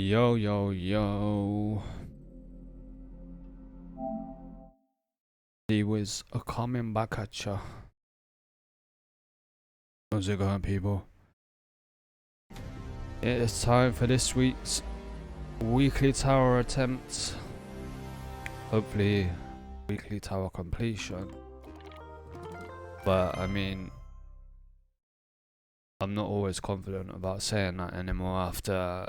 Yo, yo, yo. He was coming back at ya. How's it going, people? It is time for this week's weekly tower attempt. Hopefully, weekly tower completion. But, I mean, I'm not always confident about saying that anymore after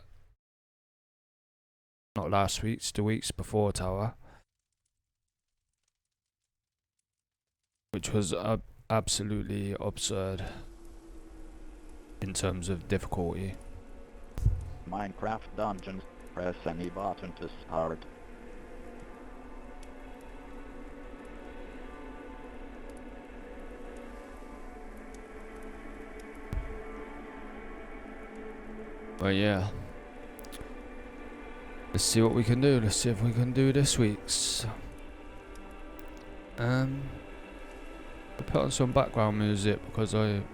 not last week's, the weeks before tower. Which was absolutely absurd in terms of difficulty. Minecraft Dungeons, press any button to start. But yeah, let's see what we can do. Let's see if we can do this week's. I put on some background music because I'm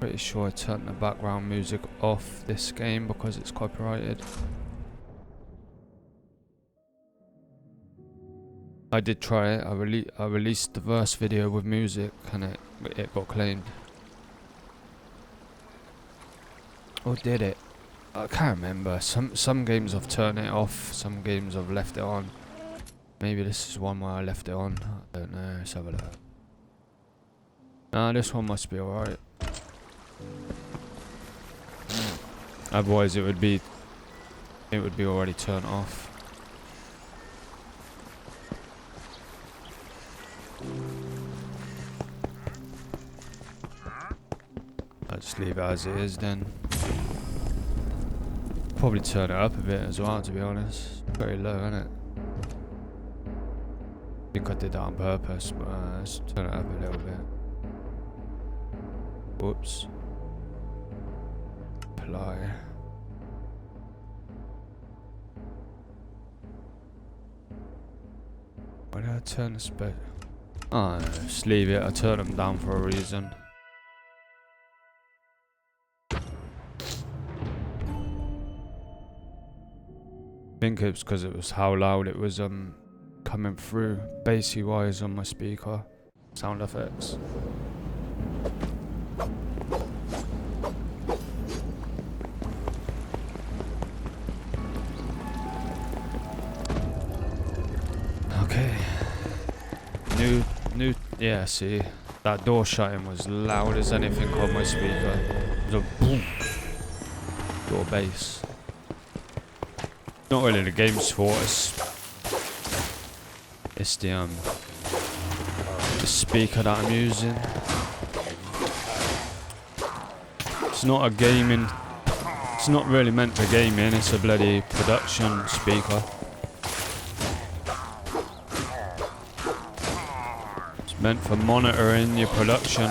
pretty sure I turned the background music off this game because it's copyrighted. I did try it. I released the verse video with music and it got claimed. Or did it? I can't remember. Some games I've turned it off. Some games I've left it on. Maybe this is one where I left it on. I don't know. Let's have a look. Nah, this one must be alright. Otherwise, it would be already turned off. I'll just leave it as it is then. Probably turn it up a bit as well, to be honest. Pretty low, isn't it? I think I did that on purpose, but let's turn it up a little bit. Whoops. Apply. Why did I turn this bit? Oh, no, just leave it. I turned them down for a reason. I think it's because it was how loud it was coming through bassy wise on my speaker. Sound effects. Okay. New yeah, see, that door shutting was loud as anything on my speaker. It was a boom. Door bass. Not really the game's fault, it's the speaker that I'm using. It's not a gaming, it's not really meant for gaming, it's a bloody production speaker. It's meant for monitoring your production.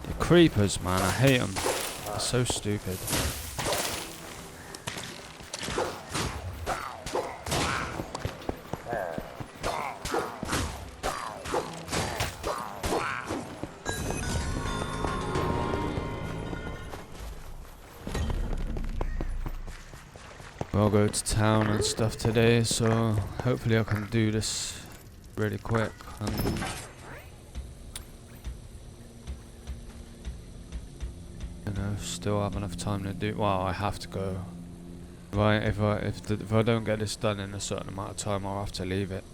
The creepers, man, I hate them. They're so stupid. I'll go to town and stuff today, so hopefully I can do this really quick. You know, still have enough time to do. Well, I have to go. Right, if I don't get this done in a certain amount of time, I'll have to leave it.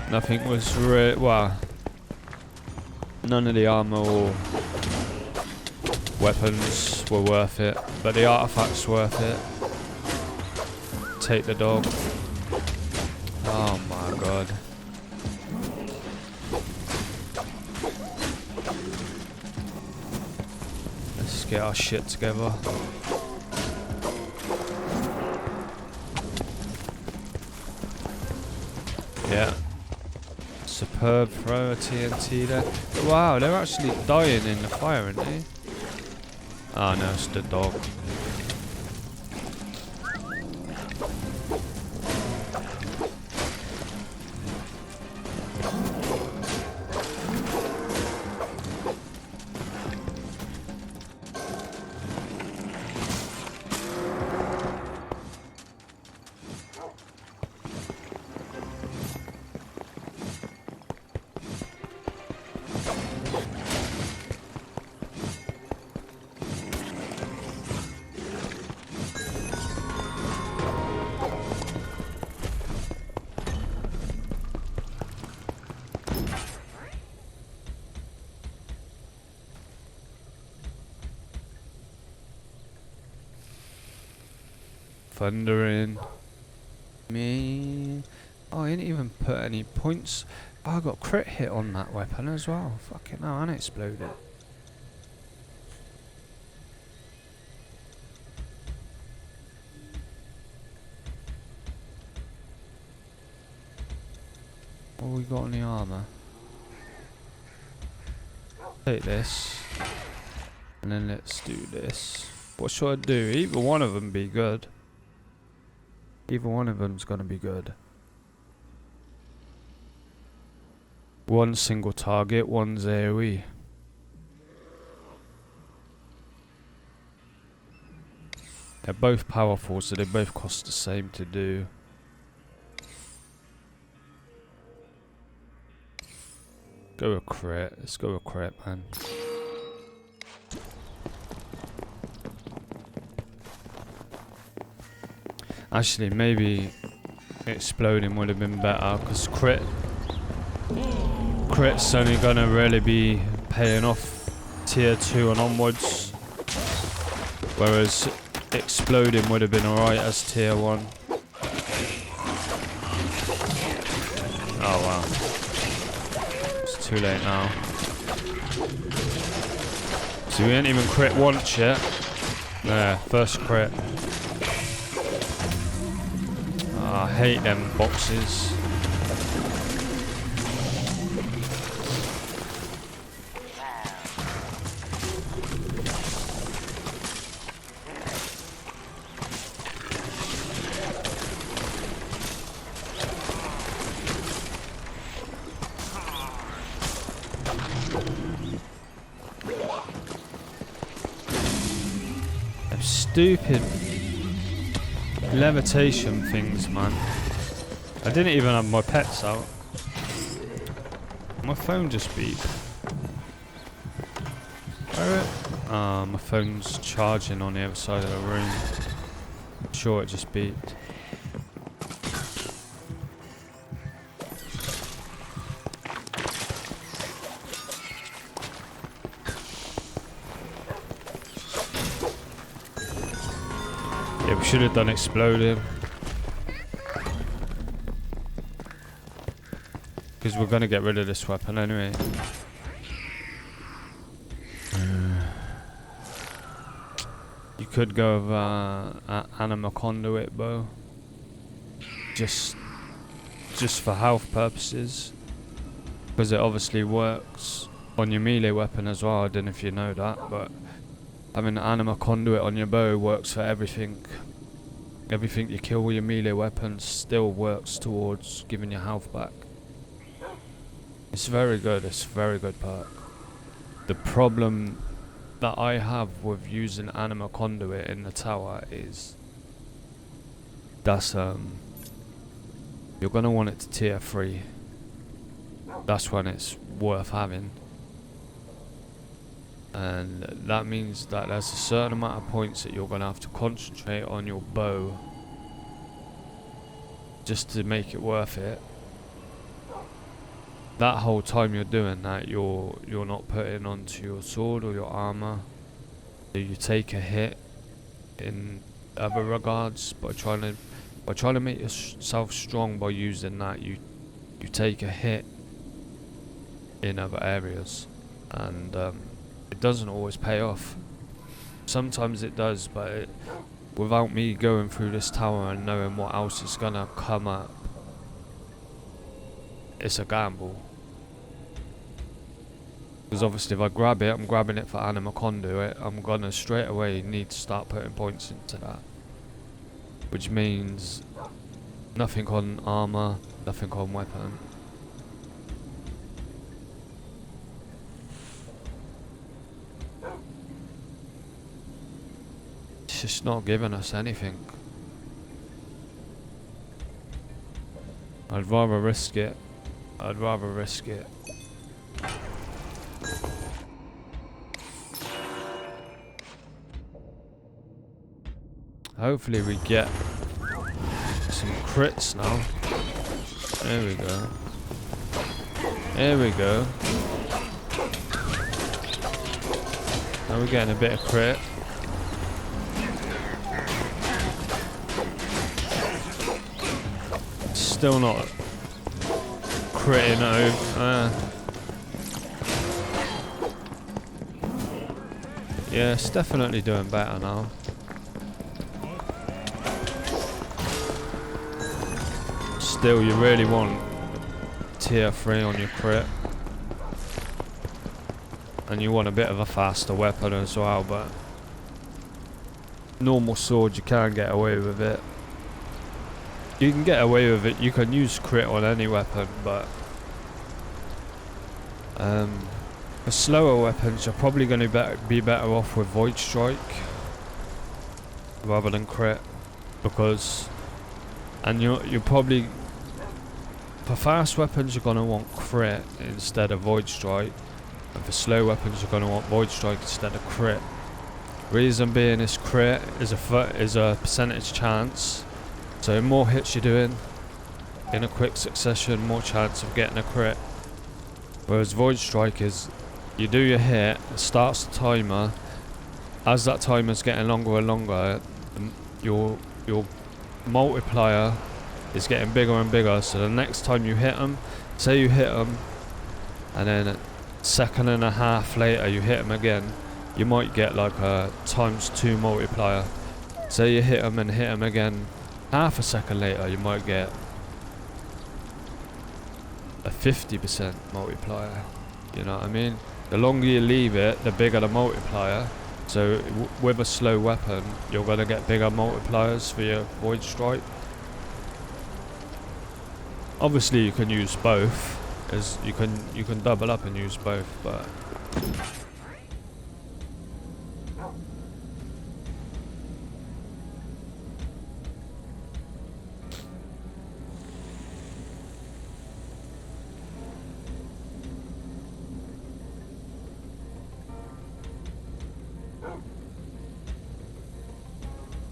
Nothing was well. None of the armor or weapons were worth it, but the artifacts worth it. Take the dog. Oh my god. Let's get our shit together. Yeah. Superb throw of TNT there. Wow, they're actually dying in the fire, aren't they? Oh no, it's the dog. thundering. Me. Oh, I didn't even put any points. Oh, I got crit hit on that weapon as well. Fucking hell, and it exploded. What we got on the armor? Take this. And then let's do this. What should I do? Either one of them be good. Either one of them's gonna be good. One single target, one's AoE. They're both powerful, so they both cost the same to do. Go with crit. Let's go with crit, man. Actually, maybe exploding would have been better, because crit's only gonna really be paying off tier 2 and onwards, whereas exploding would have been alright as tier 1. Oh wow, it's too late now. So we ain't even crit once yet. There, first crit. Oh, I hate them boxes. Stupid levitation things, man. I didn't even have my pets out. My phone just beeped. My phone's charging on the other side of the room. I'm sure it just beeped. Yeah, we should have done exploding. Because we're going to get rid of this weapon anyway. You could go with anima conduit bow. Just for health purposes. Because it obviously works on your melee weapon as well. I don't know if you know that, but having an anima conduit on your bow works for everything. Everything you kill with your melee weapon still works towards giving your health back. It's very good, it's a very good perk. The problem that I have with using anima conduit in the tower is that's you're gonna want it to tier 3. That's when it's worth having. And that means that there's a certain amount of points that you're going to have to concentrate on your bow just to make it worth it. That whole time you're doing that, you're not putting onto your sword or your armor. So you take a hit in other regards by trying to make yourself strong by using that. You take a hit in other areas, and it doesn't always pay off. Sometimes it does, but without me going through this tower and knowing what else is gonna come up, it's a gamble. Because obviously if I grab it, I'm grabbing it for anima conduit, I'm gonna straight away need to start putting points into that. Which means nothing on armor, nothing on weapon. It's just not giving us anything. I'd rather risk it. I'd rather risk it. Hopefully we get some crits now. There we go. There we go. Now we're getting a bit of crit. still not critting over. Yeah, it's definitely doing better now. Still, you really want tier 3 on your crit. And you want a bit of a faster weapon as well, but normal sword you can get away with it. You can get away with it, you can use crit on any weapon, but for slower weapons you're probably going to be better off with Void Strike rather than crit, because you're probably, for fast weapons you're going to want crit instead of Void Strike, and for slow weapons you're going to want Void Strike instead of crit. Reason being is crit is a percentage chance, so more hits you're doing in a quick succession, more chance of getting a crit. Whereas Void Strike is, you do your hit, it starts the timer, as that timer's getting longer and longer, your multiplier is getting bigger and bigger, so the next time you hit them, say you hit them, and then a second and a half later you hit them again, you might get like a ×2 multiplier. Say you hit them and hit them again half a second later, you might get a 50% multiplier. You know what I mean? The longer you leave it, the bigger the multiplier. So with a slow weapon, you're gonna get bigger multipliers for your Void Strike. Obviously, you can use both, as you can double up and use both, but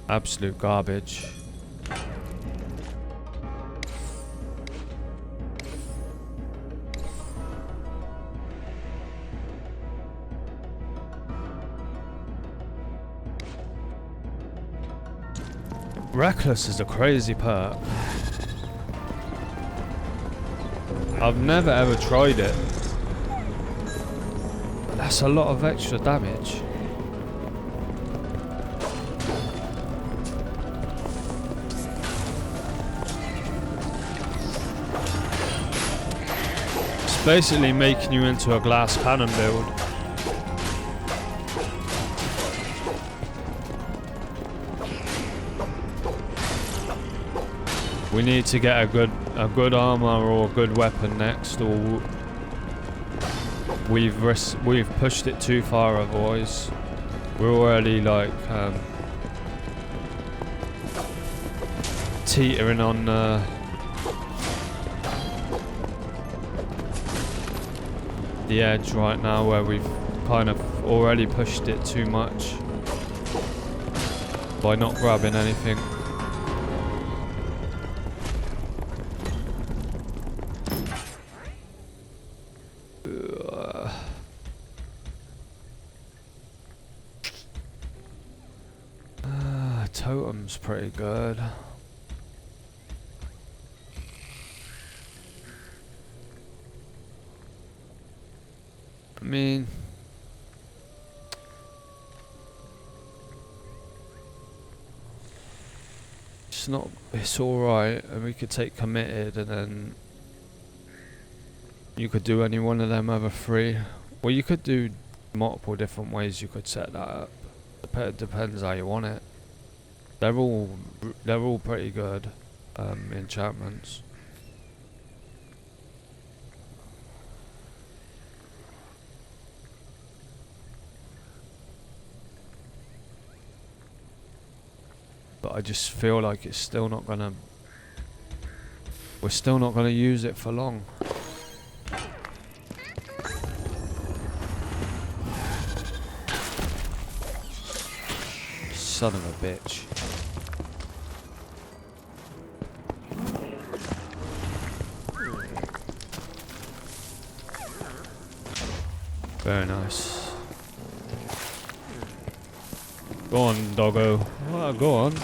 absolute garbage. Reckless is a crazy perk. I've never ever tried it, but that's a lot of extra damage. It's basically making you into a glass cannon build. We need to get a good armor or a good weapon next, or we've pushed it too far otherwise. We're already like teetering on the edge right now, where we've kind of already pushed it too much by not grabbing anything. Totem's pretty good. I mean, it's alright, and we could take committed, and then you could do any one of them other 3. Well, you could do multiple different ways you could set that up. Depends how you want it. They're all pretty good enchantments. But I just feel like it's still not gonna. We're still not gonna use it for long. Son of a bitch. Very nice. Go on, doggo. Well, go on.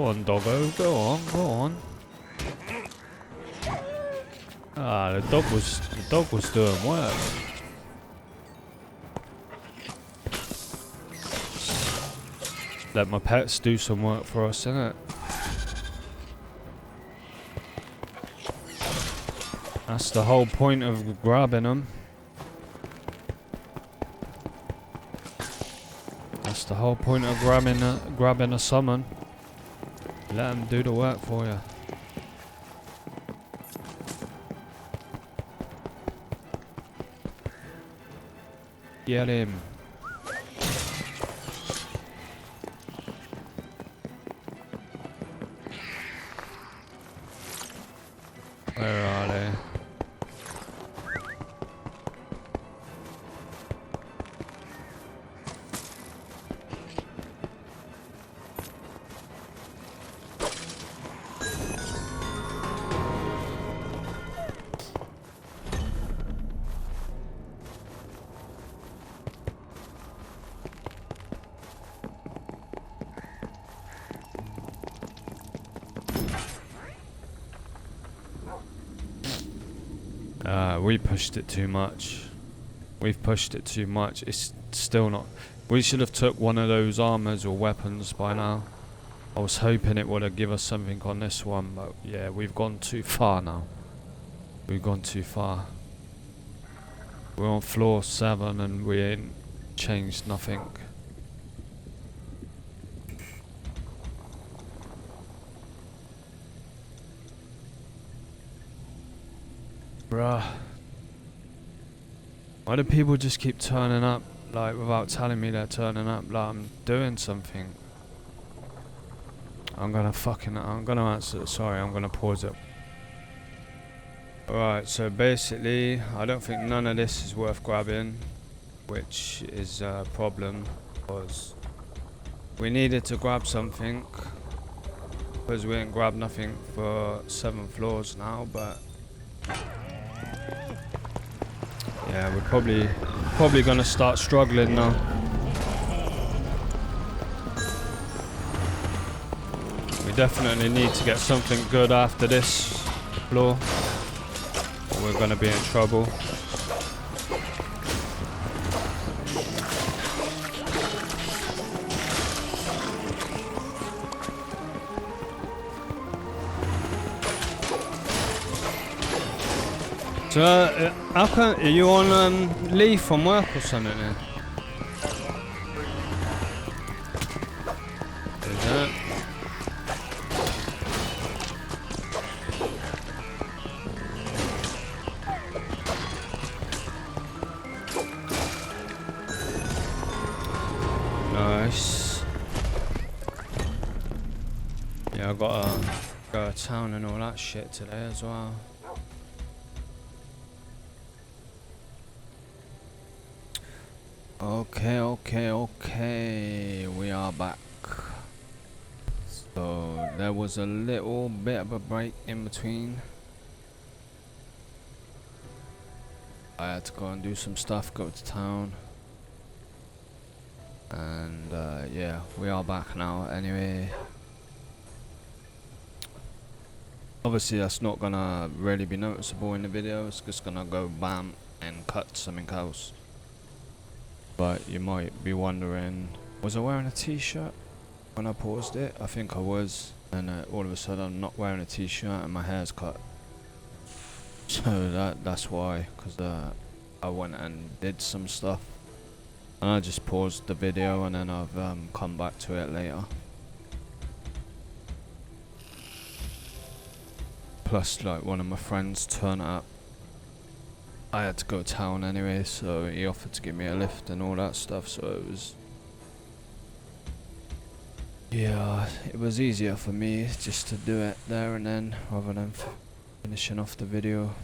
Go on, doggo. Go on, go on. Ah, the dog was doing work. Let my pets do some work for us, innit? That's the whole point of grabbing them. That's the whole point of grabbing a summon. Let them do the work for you. Get him. Where are they? We pushed it too much. We've pushed it too much. It's still not. We should have took one of those armors or weapons by now. I was hoping it would have given us something on this one, but yeah, we've gone too far now. We've gone too far. We're on floor 7 and we ain't changed nothing. Bruh. Why do people just keep turning up, like, without telling me they're turning up, like I'm doing something? I'm gonna answer, sorry, I'm gonna pause it. Alright, so basically, I don't think none of this is worth grabbing, which is a problem, because we needed to grab something, because we didn't grab nothing for 7 floors now, but yeah, we're probably gonna start struggling now. We definitely need to get something good after this floor, or we're gonna be in trouble. So, how come, are you on leave from work or something then? Is that? Nice. Yeah, I gotta go to town and all that shit today as well. Okay, we are back. So there was a little bit of a break in between. I had to go and do some stuff, go to town. And yeah, we are back now anyway. Obviously that's not gonna really be noticeable in the video, it's just gonna go bam and cut something else. But you might be wondering, was I wearing a t-shirt when I paused it? I think I was, and all of a sudden I'm not wearing a t-shirt and my hair's cut. So that's why, because I went and did some stuff. And I just paused the video and then I've come back to it later. Plus, like, one of my friends turned up. I had to go to town anyway, so he offered to give me a lift and all that stuff, so it was... yeah, it was easier for me just to do it there and then, rather than finishing off the video.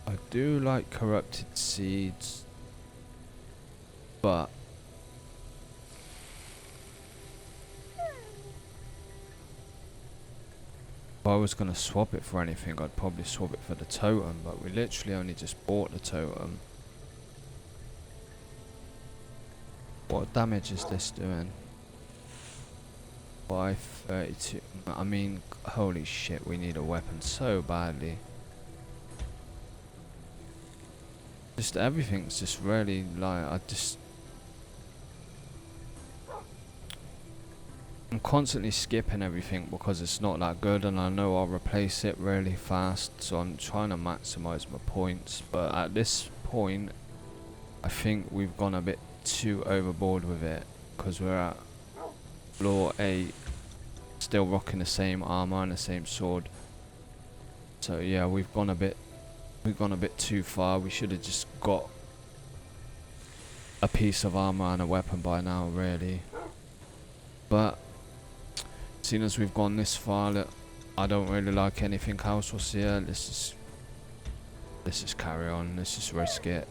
I do like corrupted seeds, but... if I was going to swap it for anything, I'd probably swap it for the totem, but we literally only just bought the totem. What damage is this doing? 532. I mean, holy shit, we need a weapon so badly. Just everything's just really like, I'm constantly skipping everything because it's not that good, and I know I'll replace it really fast, so I'm trying to maximize my points. But at this point, I think we've gone a bit too overboard with it, because we're at floor 8, still rocking the same armor and the same sword. So yeah, we've gone a bit too far. We should have just got a piece of armor and a weapon by now, really. But seeing as we've gone this far, look, I don't really like anything else. What's here? Let's just carry on. Let's just risk it.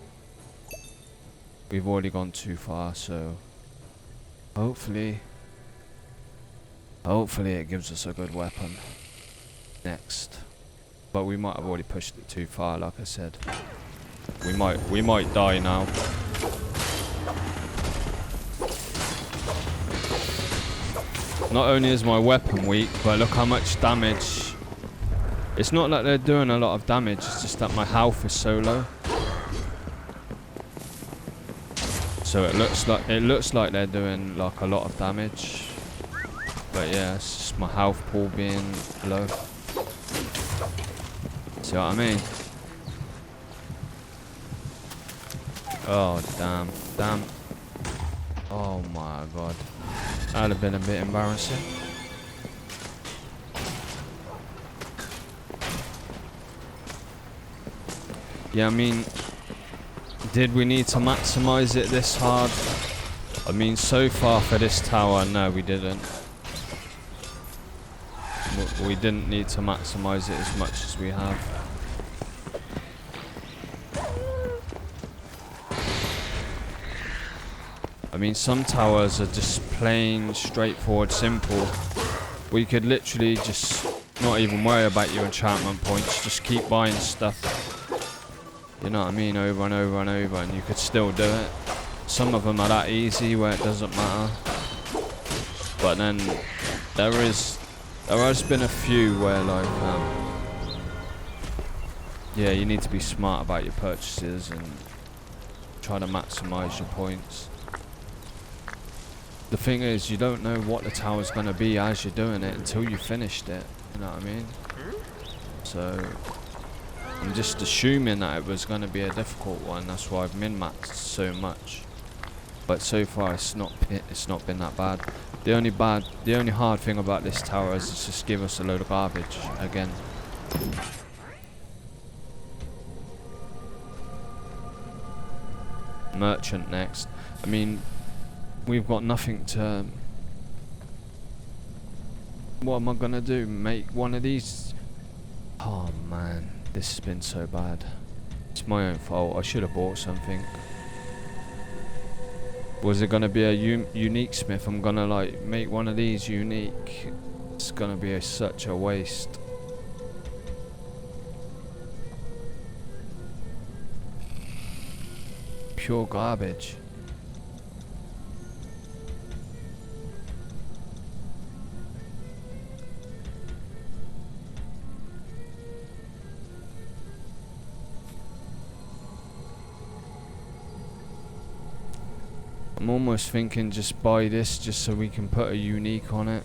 We've already gone too far, so hopefully it gives us a good weapon next. But we might have already pushed it too far, like I said. We might die now. Not only is my weapon weak, but look how much damage. It's not like they're doing a lot of damage, it's just that my health is so low. So it looks like they're doing like a lot of damage. But yeah, it's just my health pool being low. See what I mean? Oh damn. Oh my god. That'd have been a bit embarrassing. Yeah, I mean, did we need to maximize it this hard? I mean, so far for this tower, no, we didn't. We didn't need to maximize it as much as we have. I mean, some towers are just plain, straightforward, simple. We could literally just not even worry about your enchantment points, just keep buying stuff, you know what I mean, over and over and over, and you could still do it. Some of them are that easy where it doesn't matter. But then there has been a few where like, yeah, you need to be smart about your purchases and try to maximize your points. The thing is, you don't know what the tower's going to be as you're doing it until you finished it, you know what I mean? So I'm just assuming that it was going to be a difficult one, that's why I've min-maxed so much. But so far it's not been that bad. The only hard thing about this tower is it's just give us a load of garbage again. Merchant next. I mean, we've got nothing to... What am I gonna do? Make one of these? Oh man, this has been so bad. It's my own fault. I should have bought something. Was it gonna be a unique smith? I'm gonna like make one of these unique. It's gonna be such a waste. Pure garbage. I'm almost thinking just buy this just so we can put a unique on it.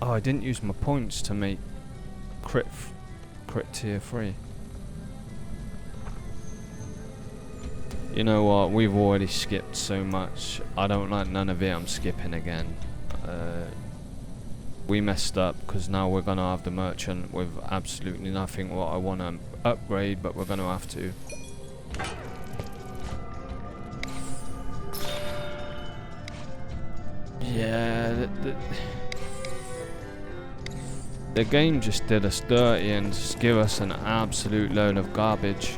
Oh, I didn't use my points to make crit tier 3. You know what, we've already skipped so much. I don't like none of it, I'm skipping again. We messed up because now we're gonna have the merchant with absolutely nothing what I want to upgrade, but we're gonna have to. Yeah, the game just did us dirty and just give us an absolute load of garbage.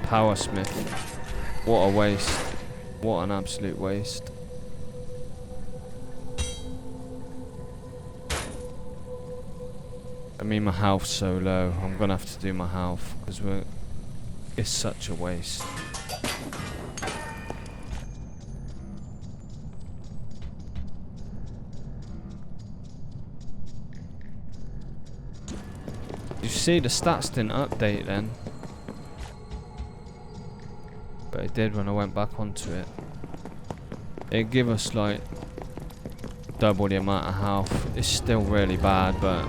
Powersmith. What a waste. What an absolute waste. I mean, my health's so low. I'm gonna have to do my health because It's such a waste. You see, the stats didn't update then. But it did when I went back onto it. It give us like double the amount of health. It's still really bad, but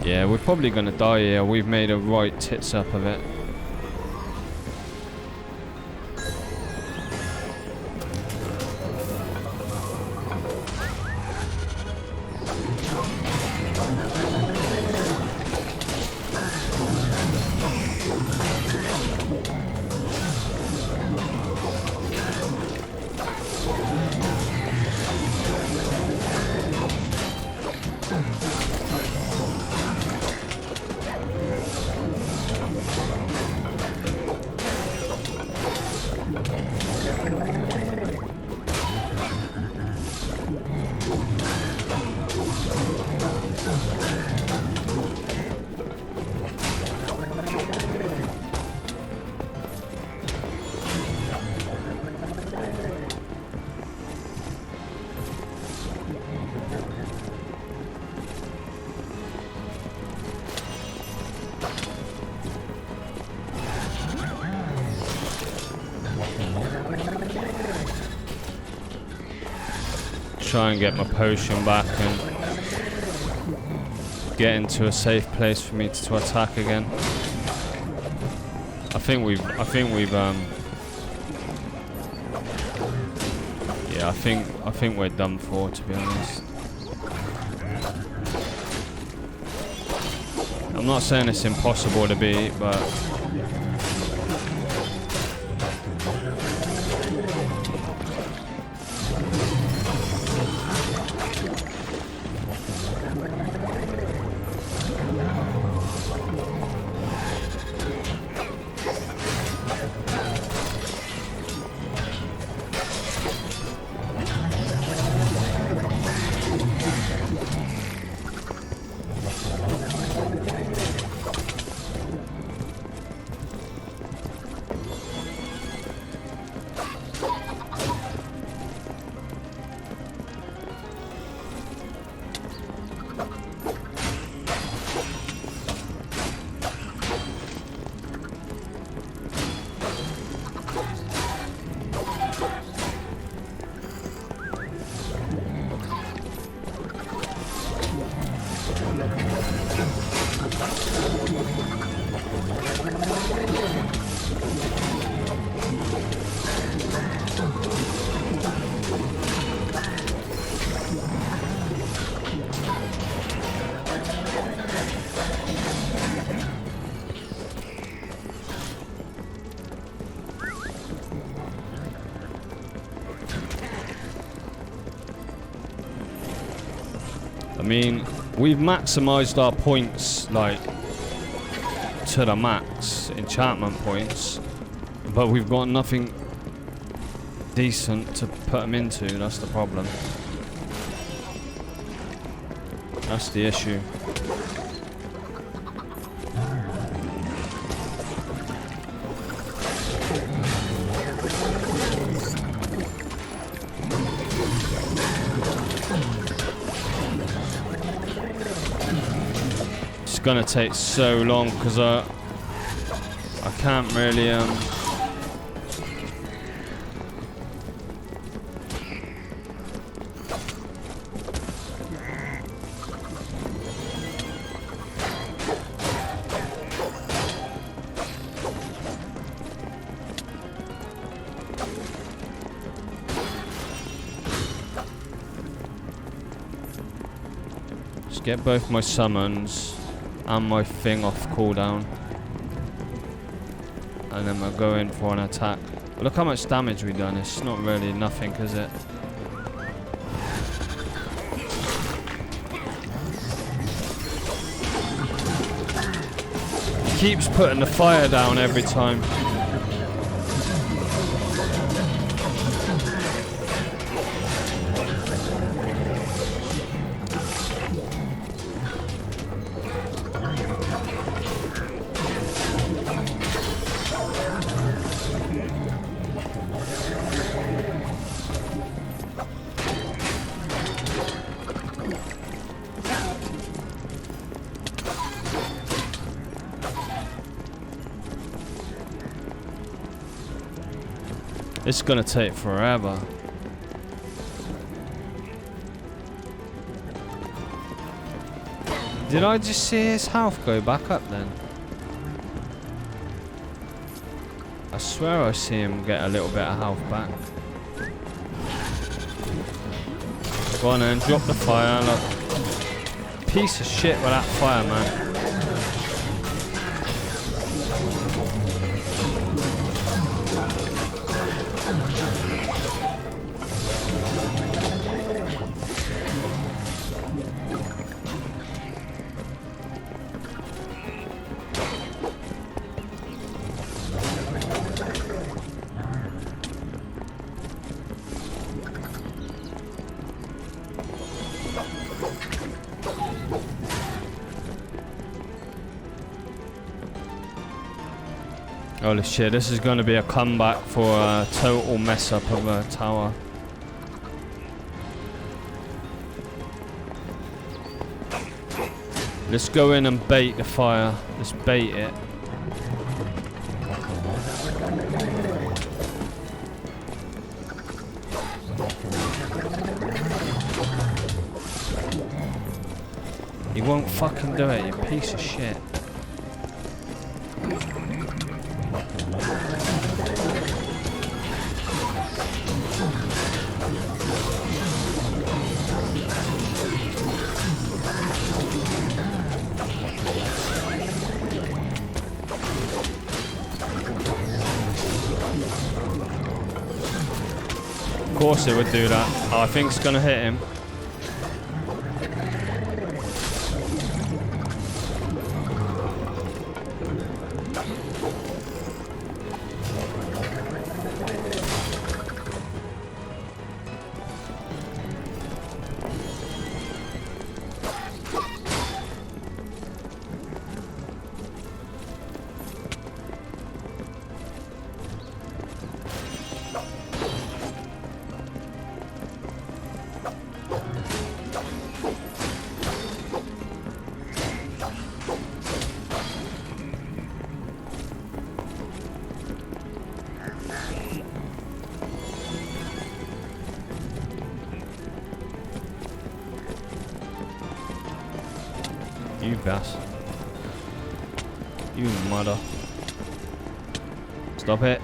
yeah, we're probably gonna die here. We've made a right tits up of it. Try and get my potion back and get into a safe place for me to attack again. I think we've yeah, I think we're done for, to be honest. I'm not saying it's impossible to beat, but I mean, we've maximised our points, like, to the max, enchantment points, but we've got nothing decent to put them into. That's the problem. That's the issue. It's gonna take so long because I can't really just get both my summons and my thing off cooldown, and then we'll go in for an attack. But look how much damage we've done. It's not really nothing, is it? He keeps putting the fire down every time. It's gonna take forever. Did I just see his health go back up then? I swear I see him get a little bit of health back. Go on then, drop the fire. Look. Piece of shit with that fire, man. Holy shit, this is going to be a comeback for a total mess up of a tower. Let's go in and bait the fire. Let's bait it. You won't fucking do it, you piece of shit. Of course it would do that. Oh, I think it's gonna hit him. You bastard. You mother. Stop it.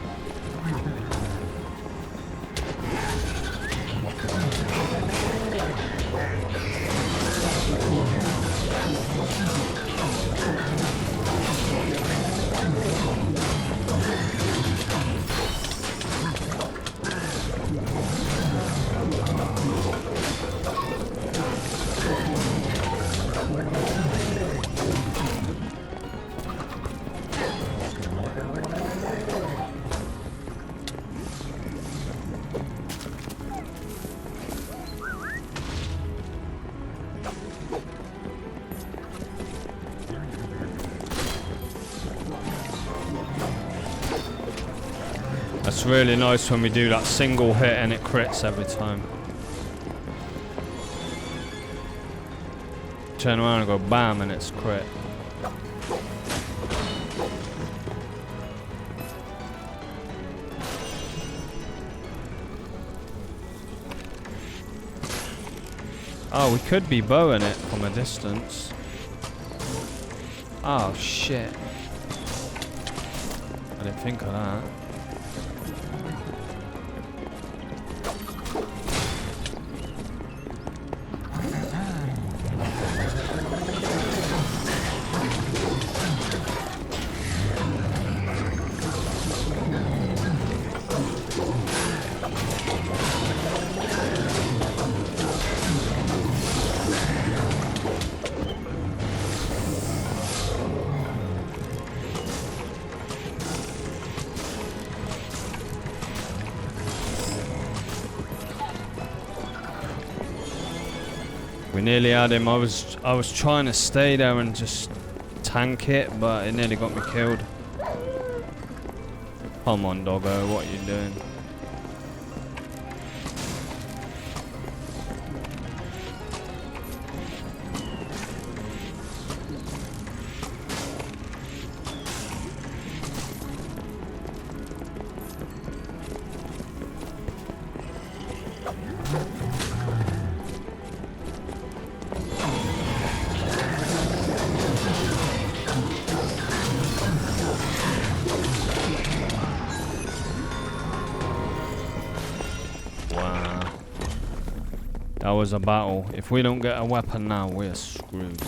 That's really nice when we do that single hit and it crits every time. Turn around and go bam and it's crit. Oh, we could be bowing it from a distance. Oh shit. I didn't think of that. We nearly had him. I was trying to stay there and just tank it, but it nearly got me killed. Come on, doggo, what are you doing? That was a battle. If we don't get a weapon now, we're screwed.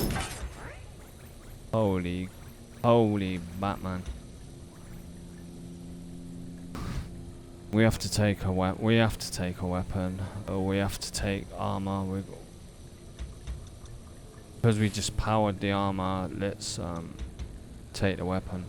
Holy Batman. We have to take a weapon. We have to take a weapon. Or we have to take armor. Because we just powered the armor, let's take the weapon.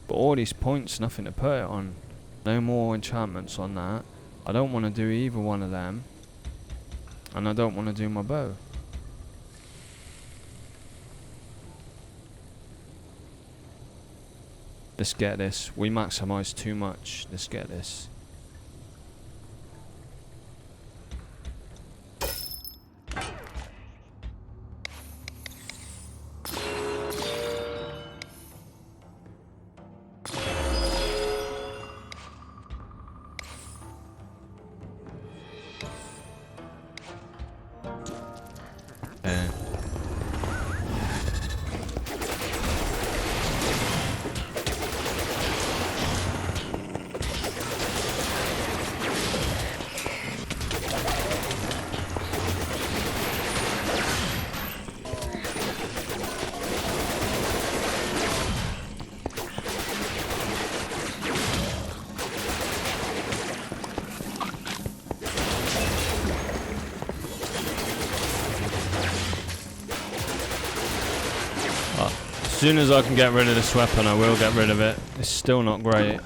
But all these points, nothing to put it on. No more enchantments on that. I don't want to do either one of them. And I don't want to do my bow. Let's get this. We maximize too much. Let's get this. As soon as I can get rid of this weapon, I will get rid of it. It's still not great.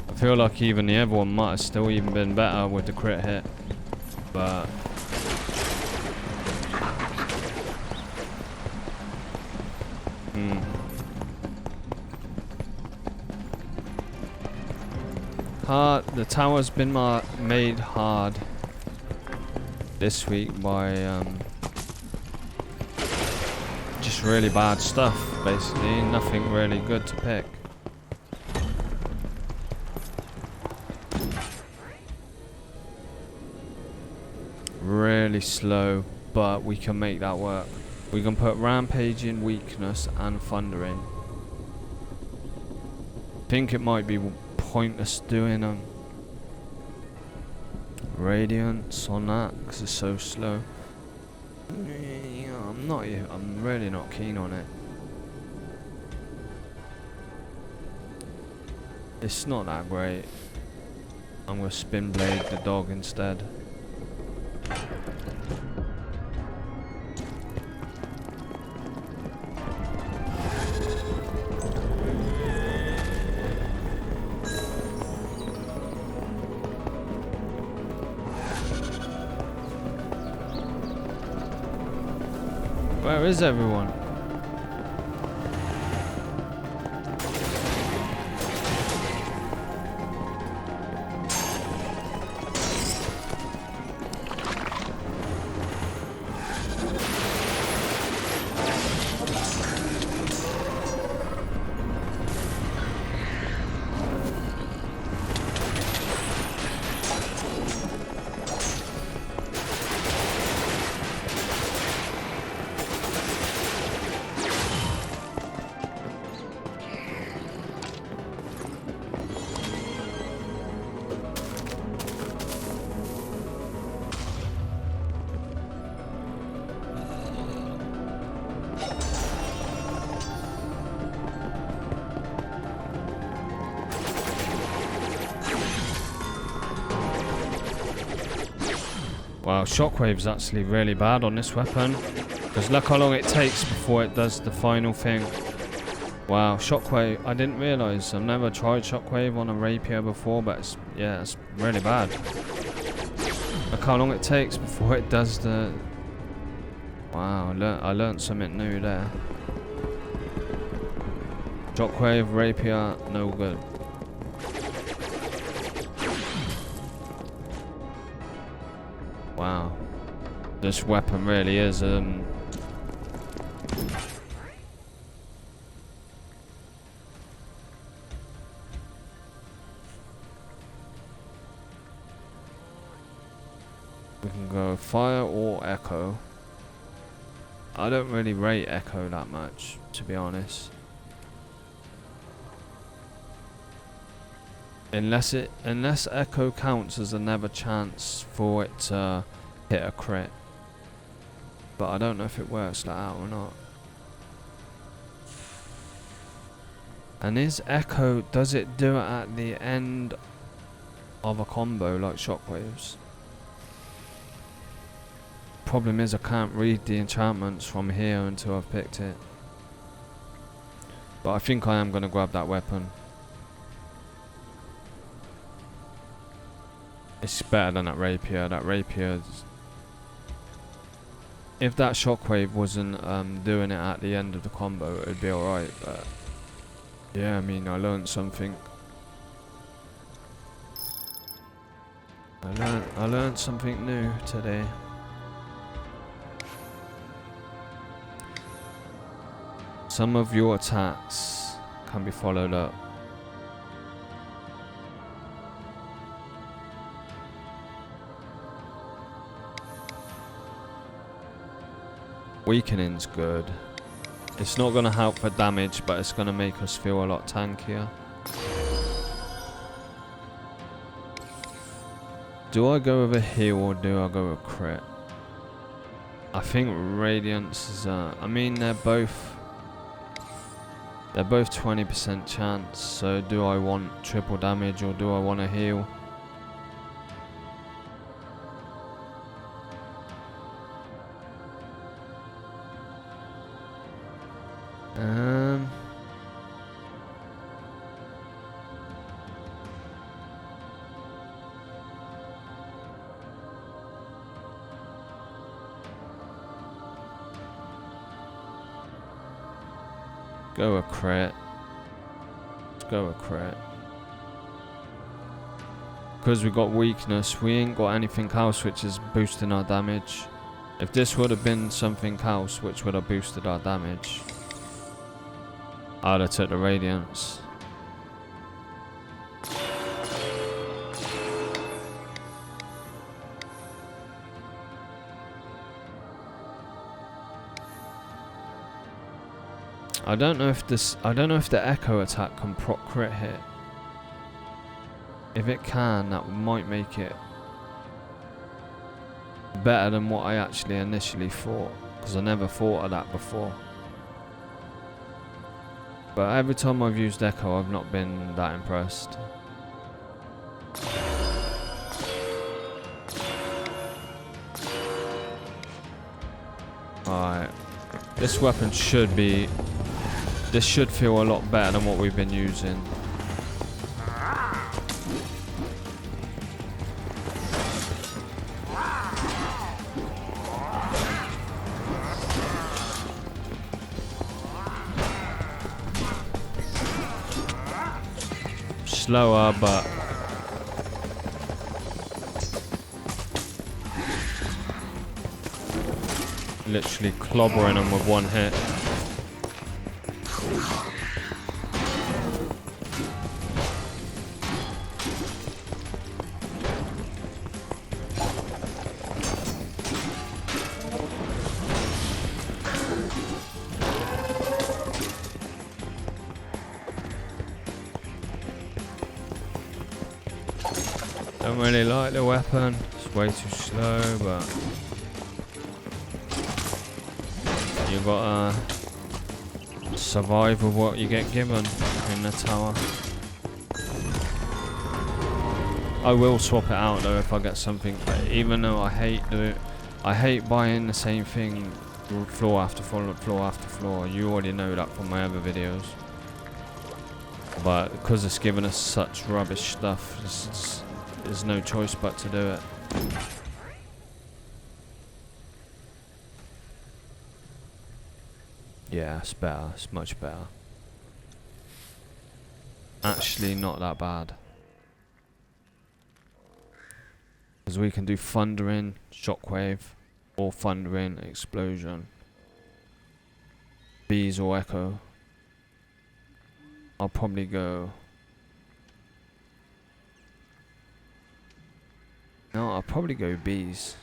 I feel like even the other one might have still even been better with the crit hit. But hard. The tower's been made hard this week by just really bad stuff, basically. Nothing really good to pick. Really slow, but we can make that work. We can put rampaging, weakness and thundering. I think it might be pointless doing radiance on that because it's so slow. Yeah, I'm really not keen on it. It's not that great. I'm gonna spin blade the dog instead. Where is everyone? Wow, shockwave's actually really bad on this weapon. Because look how long it takes before it does the final thing. Wow, shockwave. I didn't realise. I've never tried shockwave on a rapier before, but it's really bad. Look how long it takes before it does the... Wow, I learned something new there. Shockwave, rapier, no good. Wow, this weapon really is We can go fire or echo. I don't really rate echo that much, to be honest. Unless echo counts as another chance for it to hit a crit. But I don't know if it works like that or not. And is echo, does it do it at the end of a combo like shockwaves? Problem is I can't read the enchantments from here until I've picked it. But I think I am going to grab that weapon. It's better than that rapier. That rapier, if that shockwave wasn't doing it at the end of the combo, it'd be alright. But yeah, I mean, I learned something. I learned something new today. Some of your attacks can be followed up. Weakening's good. It's not going to help for damage, but it's going to make us feel a lot tankier. Do I go with a heal or do I go with crit? I think Radiance is I mean they're both 20% chance, so do I want triple damage or do I want a heal? Go a crit. Let's go a crit. Because we got weakness, we ain't got anything else which is boosting our damage. If this would have been something else which would have boosted our damage, I'd have took the Radiance. I don't know if the echo attack can proc crit hit. If it can, that might make it better than what I actually initially thought, because I never thought of that before. But every time I've used echo, I've not been that impressed. Alright, this weapon should be. This should feel a lot better than what we've been using. Slower, but literally clobbering them with one hit. Don't really like the weapon, it's way too slow, but you gotta survive with what you get given in the tower. I will swap it out though if I get something, even though I hate buying the same thing floor after floor. You already know that from my other videos. But because it's given us such rubbish stuff, there's no choice but to do it. Yeah, it's better. It's much better. Actually, not that bad. Because we can do thundering, shockwave, or thundering, explosion. Bees or echo. I'll probably go. No, I'll probably go bees.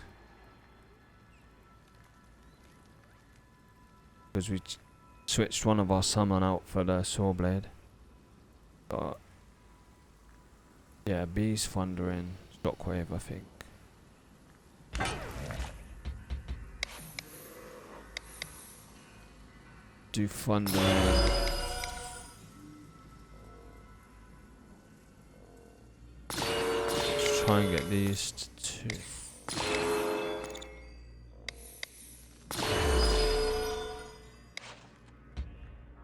because we switched one of our summon out for the saw blade. But yeah, B's thundering, shockwave I think. Do thunder. Let's try and get these two.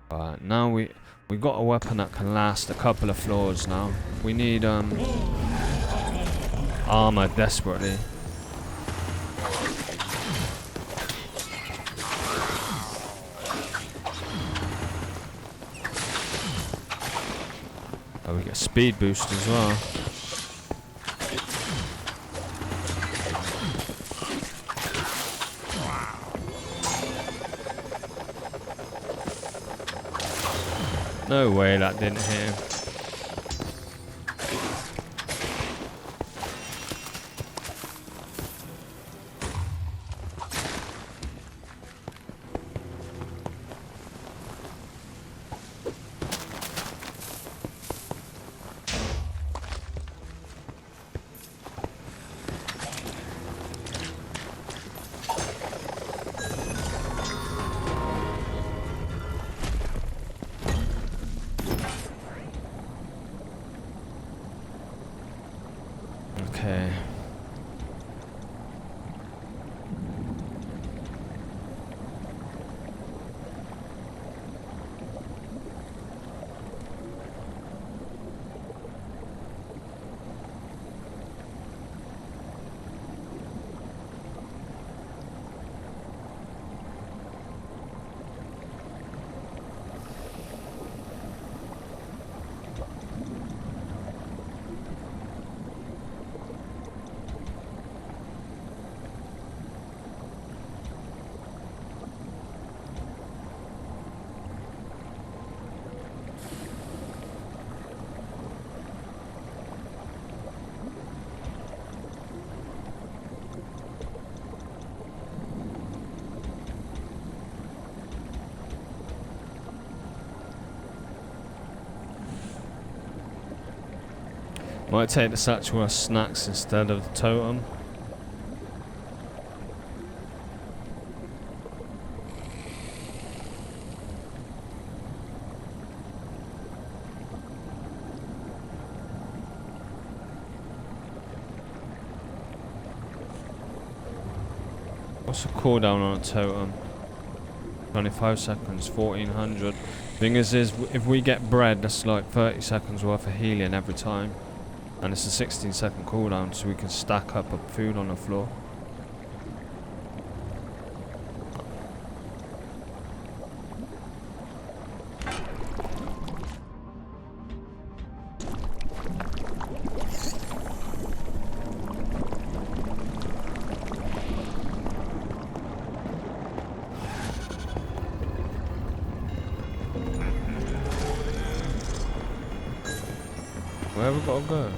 Alright, now we got a weapon that can last a couple of floors now. We need armor desperately. Oh, we get speed boost as well. No way that didn't hit him. Okay. Might take the satchel as snacks instead of the totem. What's the cooldown on a totem? 25 seconds, 1400. Thing is if we get bread, that's like 30 seconds worth of healing every time. And it's a 16-second cooldown, so we can stack up food on the floor. Where have we got to go?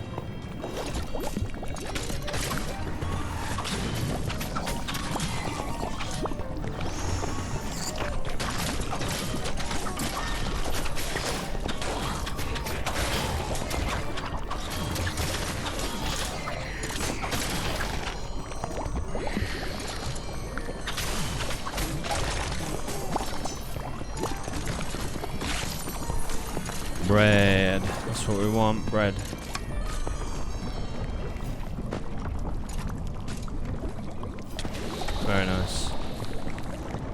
Bread. That's what we want, bread. Very nice.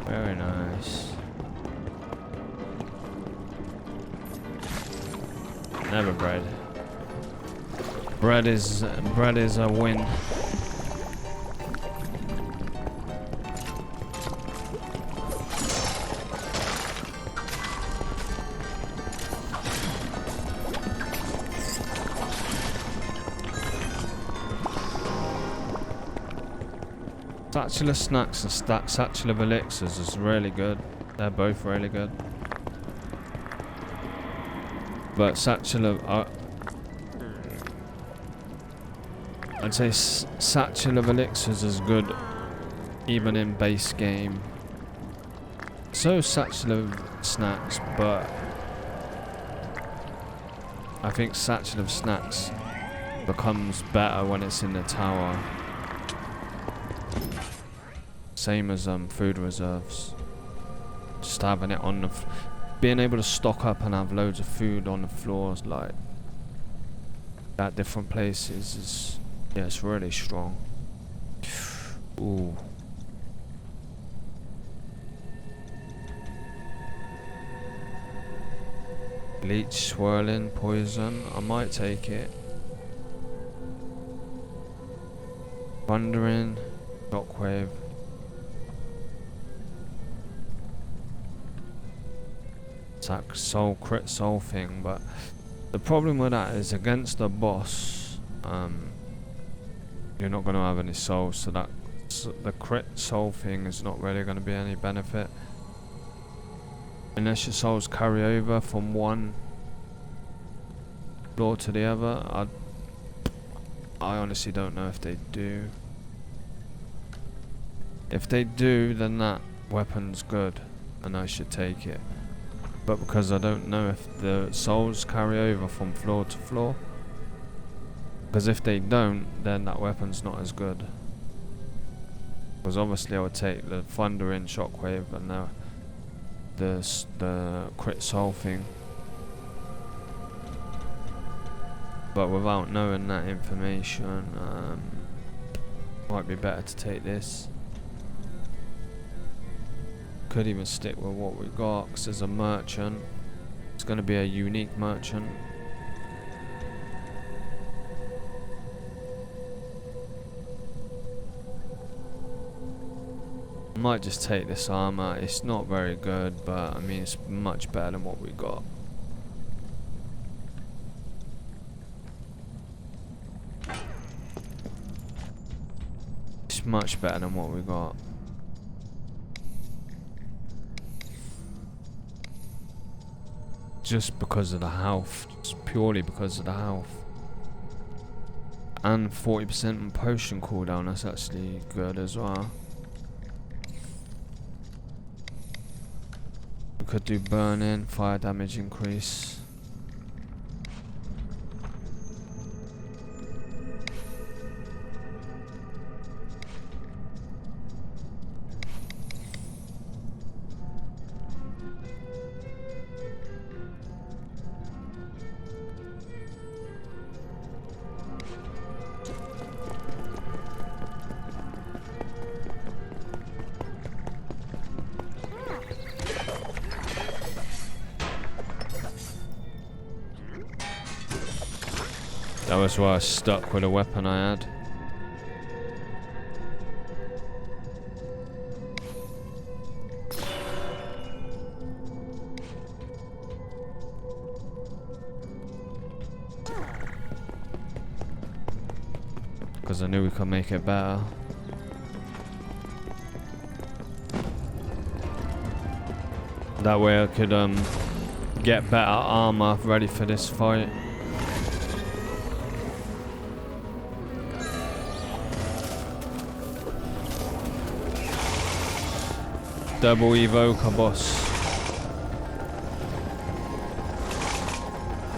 Very nice. Never bread. Bread is a win. Satchel of snacks and satchel of elixirs is really good. They're both really good. But satchel of... I'd say satchel of elixirs is good even in base game. so satchel of snacks, but I think satchel of snacks becomes better when it's in the tower. Same as food reserves. Just having it on the being able to stock up and have loads of food on the floors, like at different places, is yeah, it's really strong. Ooh. Leech, swirling, poison. I might take it. Thundering, shockwave. It's that soul crit soul thing, but the problem with that is against the boss, you're not going to have any souls, so that the crit soul thing is not really going to be any benefit unless your souls carry over from one floor to the other. I honestly don't know if they do. If they do, then that weapon's good and I should take it. But because I don't know if the souls carry over from floor to floor, because if they don't, then that weapon's not as good. Because obviously I would take the thundering shockwave and the crit soul thing. But without knowing that information, might be better to take this. Could even stick with what we got, because there's a merchant. It's going to be a unique merchant. I might just take this armor. It's not very good, but I mean it's much better than what we got. It's much better than what we got. Just because of the health, just purely because of the health. And 40% potion cooldown, that's actually good as well. We could do burning, fire damage increase. That was why I stuck with a weapon I had. Because I knew we could make it better. That way I could get better armor ready for this fight. Double evoker boss.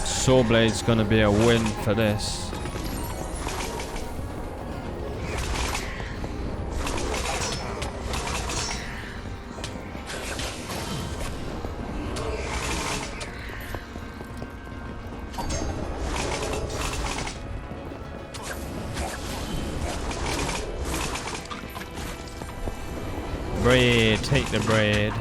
Sawblade's gonna be a win for this. Bread, take the bread.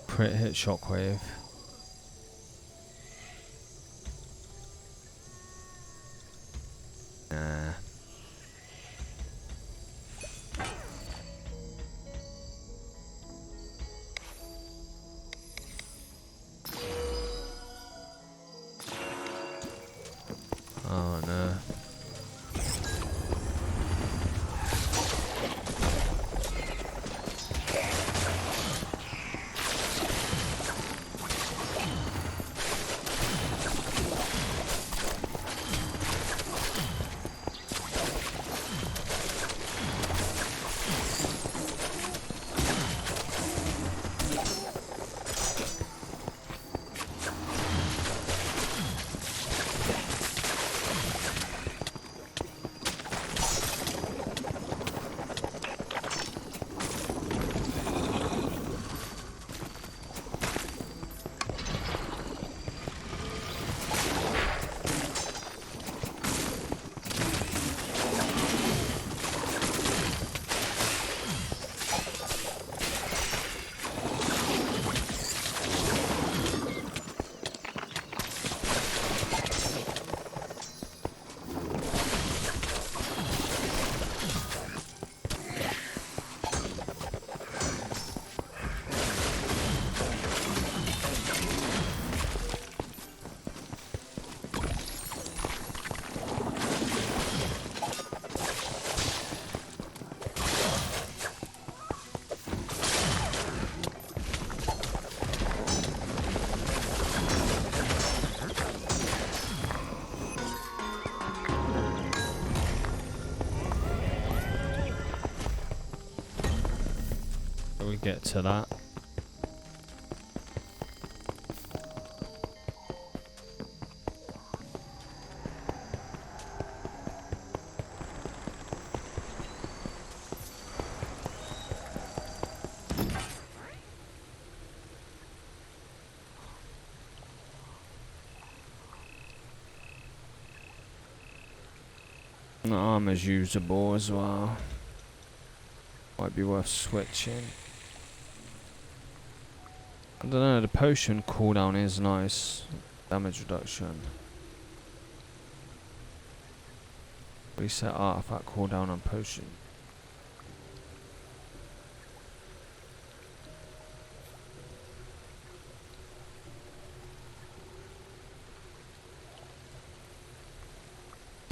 Crit hit shockwave. till we get to that. The armor's usable as well. Might be worth switching. I don't know, the potion cooldown is nice. Damage reduction. Reset artifact cooldown on potion.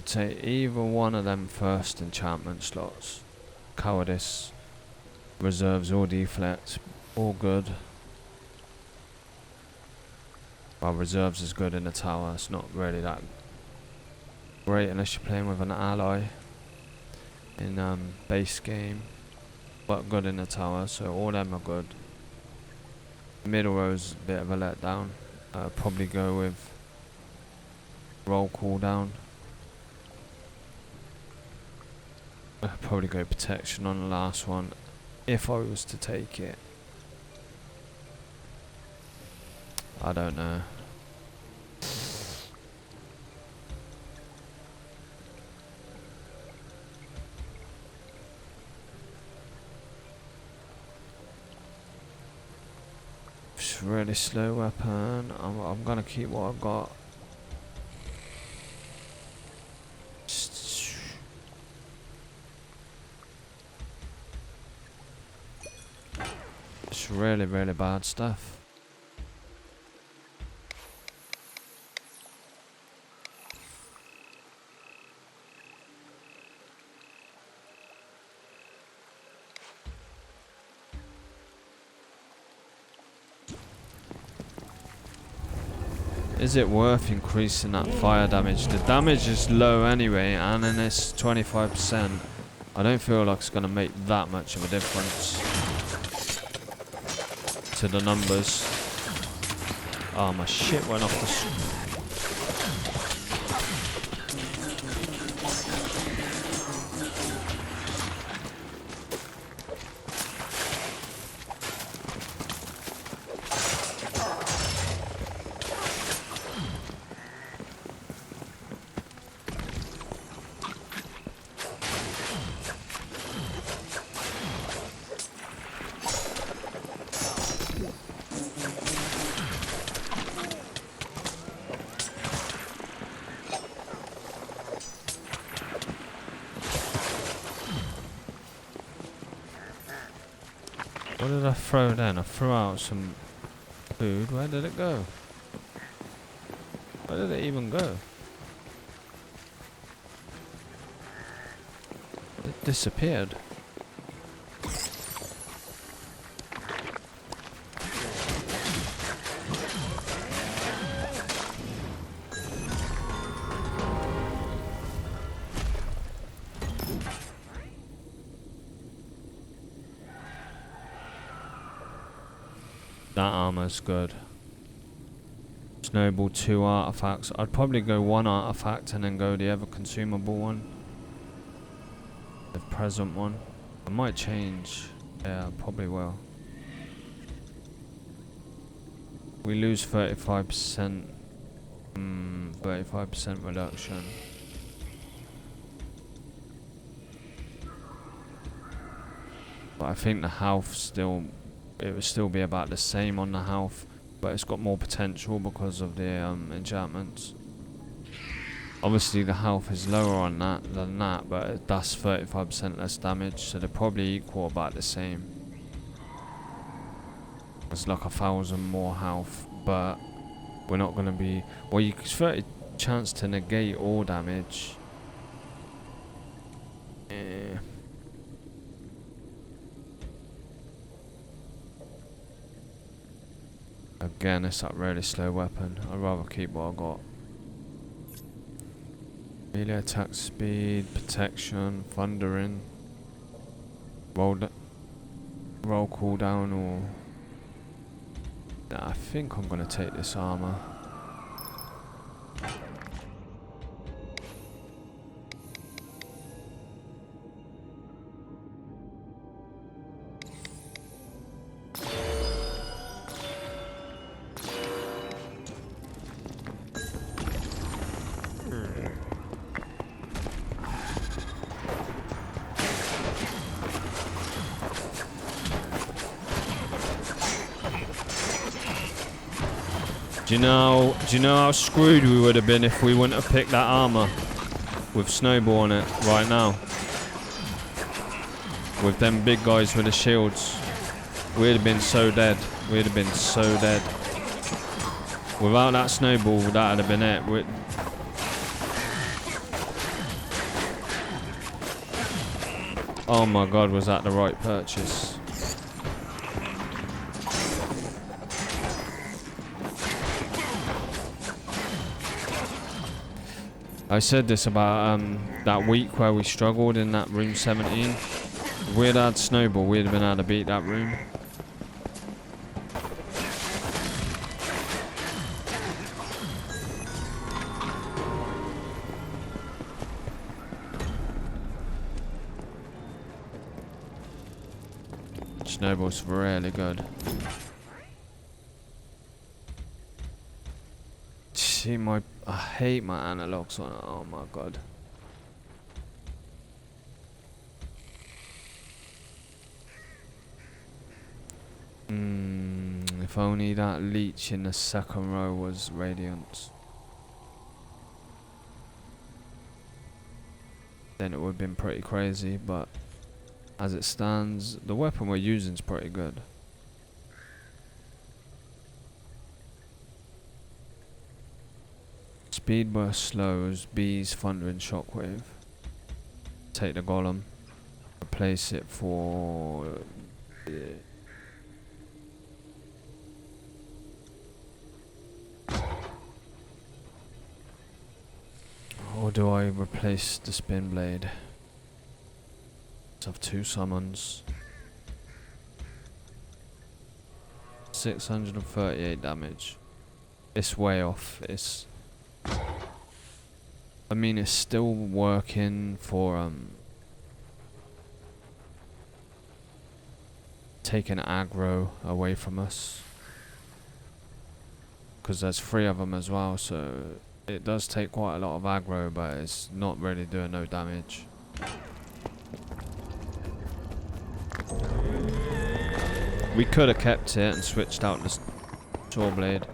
Take either one of them first enchantment slots. Cowardice, reserves or deflect, all good. Well, reserves is good in the tower, it's not really that great unless you're playing with an ally in base game, but good in the tower, so all them are good. Middle row's a bit of a letdown. Probably go with roll cooldown. I'd probably go protection on the last one if I was to take it. I don't know. It's a really slow weapon. I'm gonna keep what I've got. It's really, really bad stuff. Is it worth increasing that fire damage? The damage is low anyway, and then it's 25%. I don't feel like it's going to make that much of a difference to the numbers. Oh, my shit went off the... What did I throw then? I threw out some food. Where did it go? Where did it even go? It disappeared. That armor's good. Snowball 2 artifacts. I'd probably go 1 artifact and then go the other consumable one. The present one. I might change. Yeah, I probably will. We lose 35%. 35% reduction. But I think the health still... It would still be about the same on the health, but it's got more potential because of the enchantments. Obviously the health is lower on that than that, but it does 35% less damage, so they're probably equal, about the same. It's like 1,000 more health, but we're not going to be... Well, you 30 chance to negate all damage. Yeah. Again, it's that really slow weapon. I'd rather keep what I got. Melee attack speed, protection, thundering. Rolled it. roll cooldown or... Nah, I think I'm gonna take this armor. Do you know how screwed we would have been if we wouldn't have picked that armor with Snowball on it right now? With them big guys with the shields. We'd have been so dead. We'd have been so dead. Without that Snowball, that would have been it. Oh my god, was that the right purchase? I said this about that week where we struggled in that room 17. If we'd had Snowball, we'd have been able to beat that room. Snowball's really good. See I hate my analogs on it. Oh my god. If only that leech in the second row was Radiance. Then it would have been pretty crazy, but as it stands, the weapon we're using is pretty good. Speed burst slows, bees, thunder and shockwave. Take the golem. Replace it for... or do I replace the spin blade? I have 2 summons. 638 damage. It's way off. I mean, it's still working for taking aggro away from us, because there's 3 of them as well, so it does take quite a lot of aggro, but it's not really doing no damage. We could have kept it and switched out the saw blade.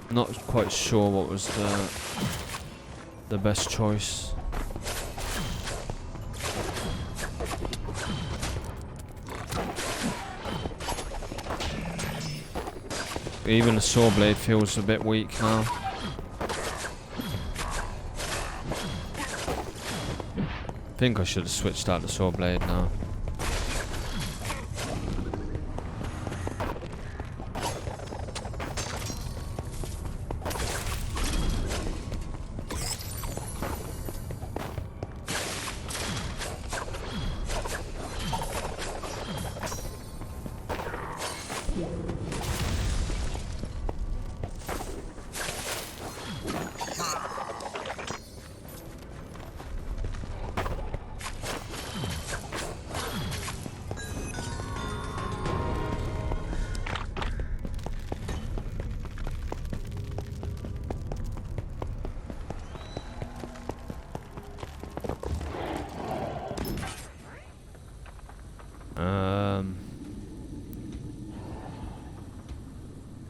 Not quite sure what was the best choice. Even the saw blade feels a bit weak now. I think I should have switched out the saw blade now.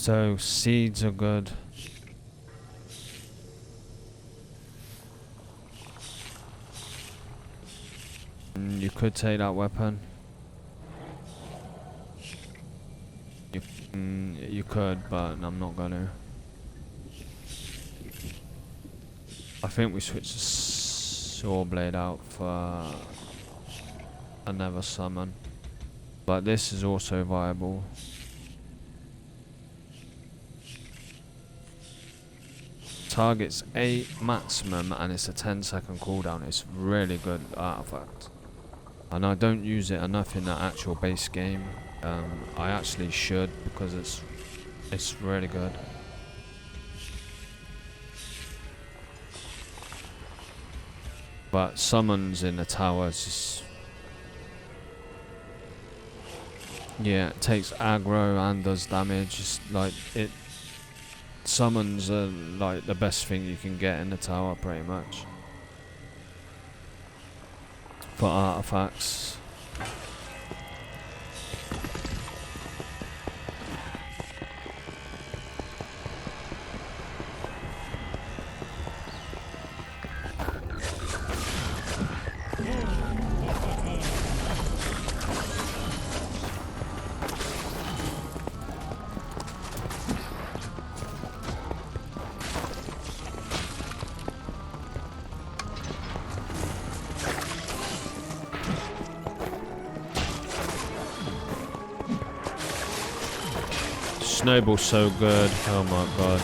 So seeds are good. You could take that weapon. You could, but I'm not gonna. I think we switched the saw blade out for another summon, but this is also viable. Targets 8 maximum and it's a 10-second cooldown. It's really good artifact. and I don't use it enough in the actual base game. I actually should, because it's really good. But summons in the towers is, yeah, it takes aggro and does damage. It's like, it summons are like the best thing you can get in the tower, pretty much, for artifacts. Snowball's so good. Oh my god.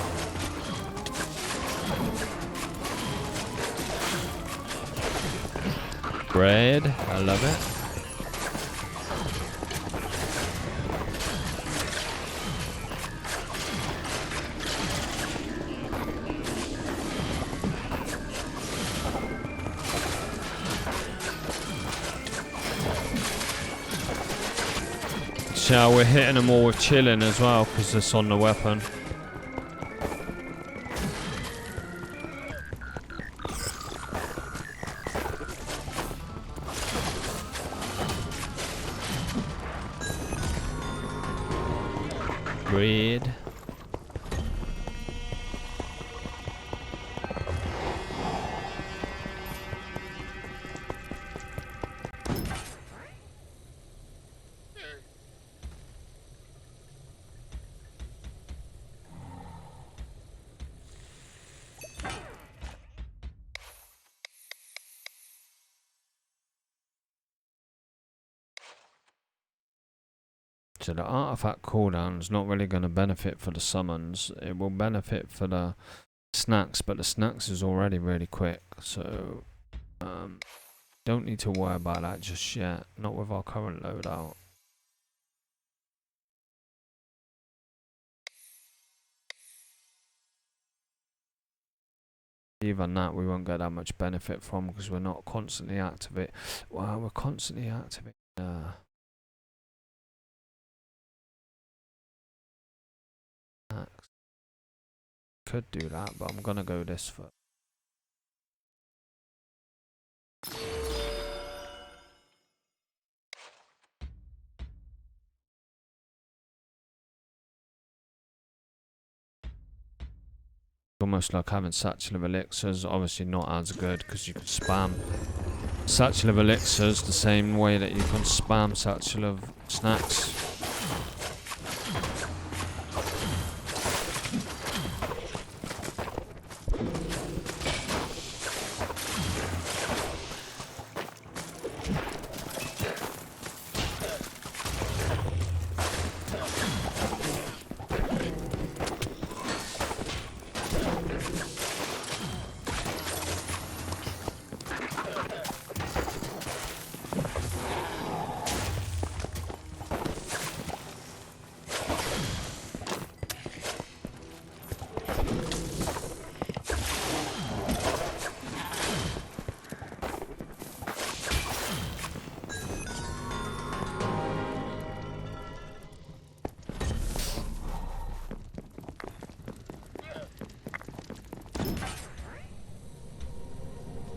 Bread. I love it. So we're hitting them all with chilling as well, because it's on the weapon. Bread. So the artifact cooldown's not really going to benefit for the summons. It will benefit for the snacks, but the snacks is already really quick, so don't need to worry about that just yet. Not with our current loadout. Even that we won't get that much benefit from, because we're not constantly activate. Well, we're constantly activating. Could do that, but I'm gonna go this first. Almost like having satchel of elixirs. Obviously not as good, because you can spam satchel of elixirs the same way that you can spam satchel of snacks.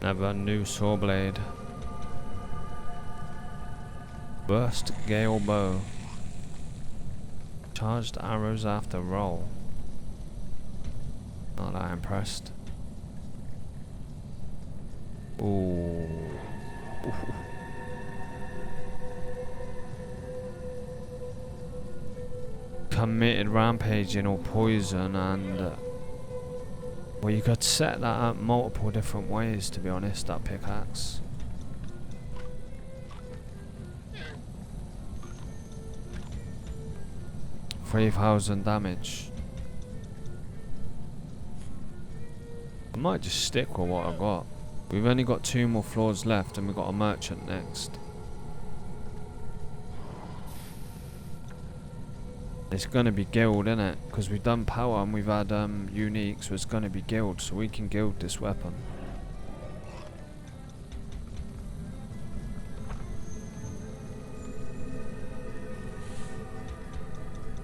Never new saw blade. Burst gale bow. Charged arrows after roll. Not that impressed. Ooh. Committed rampaging or poison, and well, you could set that up multiple different ways, to be honest, that pickaxe. $3,000 damage. I might just stick with what I got. We've only got 2 more floors left, and we've got a merchant next. It's gonna be guild, innit? Because we've done power and we've had unique, so it's gonna be guild, so we can guild this weapon.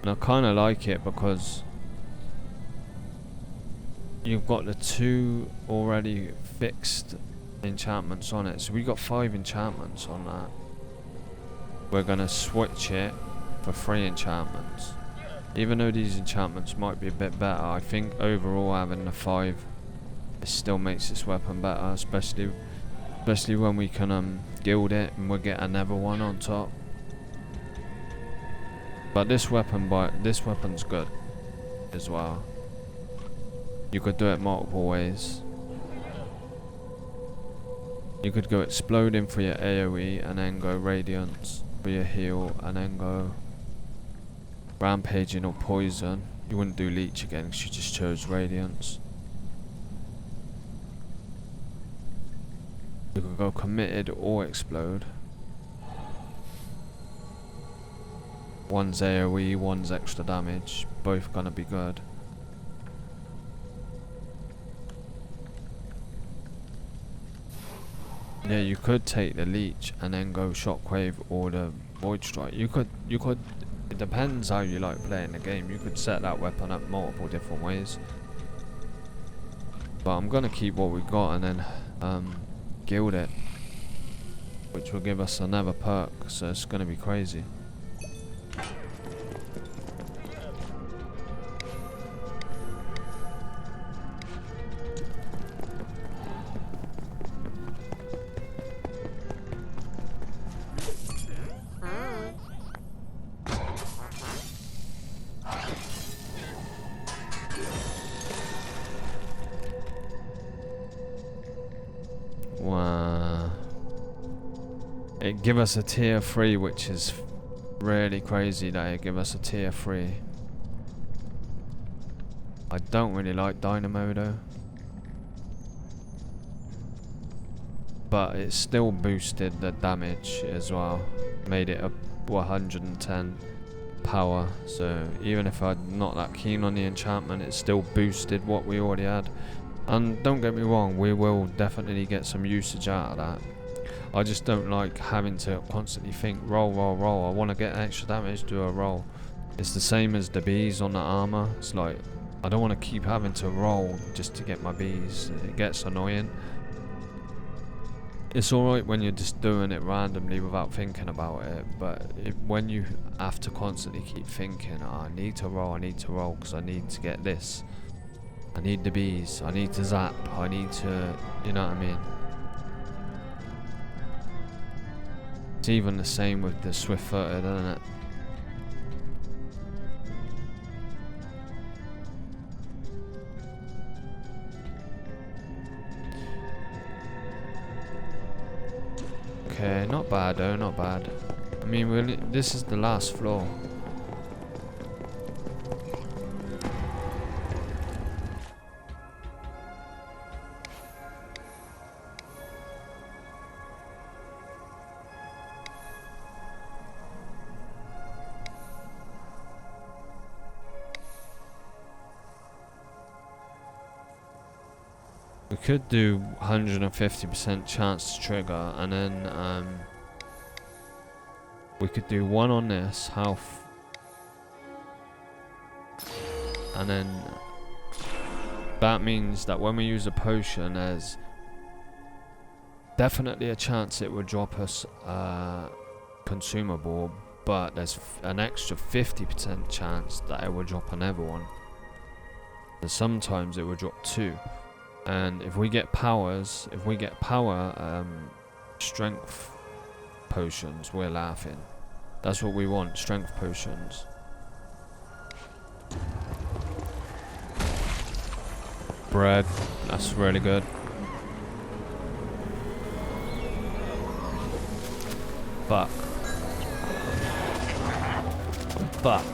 And I kinda like it because you've got the 2 already fixed enchantments on it, so we got 5 enchantments on that. We're gonna switch it for 3 enchantments. Even though these enchantments might be a bit better, I think overall having the 5, it still makes this weapon better, especially when we can guild it and we'll get another one on top. But this weapon's good as well. You could do it multiple ways. You could go exploding for your AoE and then go radiance for your heal and then go rampaging or poison. You wouldn't do leech again because you just chose radiance. You could go committed or explode. One's AoE, one's extra damage. Both gonna be good. Yeah, you could take the leech and then go shockwave or the void strike. You could. It depends how you like playing the game. You could set that weapon up multiple different ways. But I'm gonna keep what we got and then guild it, which will give us another perk. So it's gonna be crazy. Wow. It give us a tier 3, which is really crazy that it give us a tier 3. I don't really like Dynamo though. But it still boosted the damage as well. Made it up 110 power. So even if I'm not that keen on the enchantment, it still boosted what we already had. And don't get me wrong, we will definitely get some usage out of that. I just don't like having to constantly think, roll, roll, roll. I want to get extra damage, do a roll. It's the same as the bees on the armor. It's like, I don't want to keep having to roll just to get my bees. It gets annoying. It's alright when you're just doing it randomly without thinking about it, but when you have to constantly keep thinking, oh, I need to roll because I need to get this. I need the bees, I need to zap, I need to, you know what I mean? It's even the same with the swift-footed, isn't it? Okay, not bad though, not bad. I mean, this is the last floor. We could do 150% chance to trigger, and then we could do one on this health, and then that means that when we use a potion, there's definitely a chance it would drop us consumable, but there's an extra 50% chance that it would drop another one, and sometimes it would drop 2. And if we get power strength potions, we're laughing. That's what we want, strength potions. Bread, that's really good. Fuck. Fuck.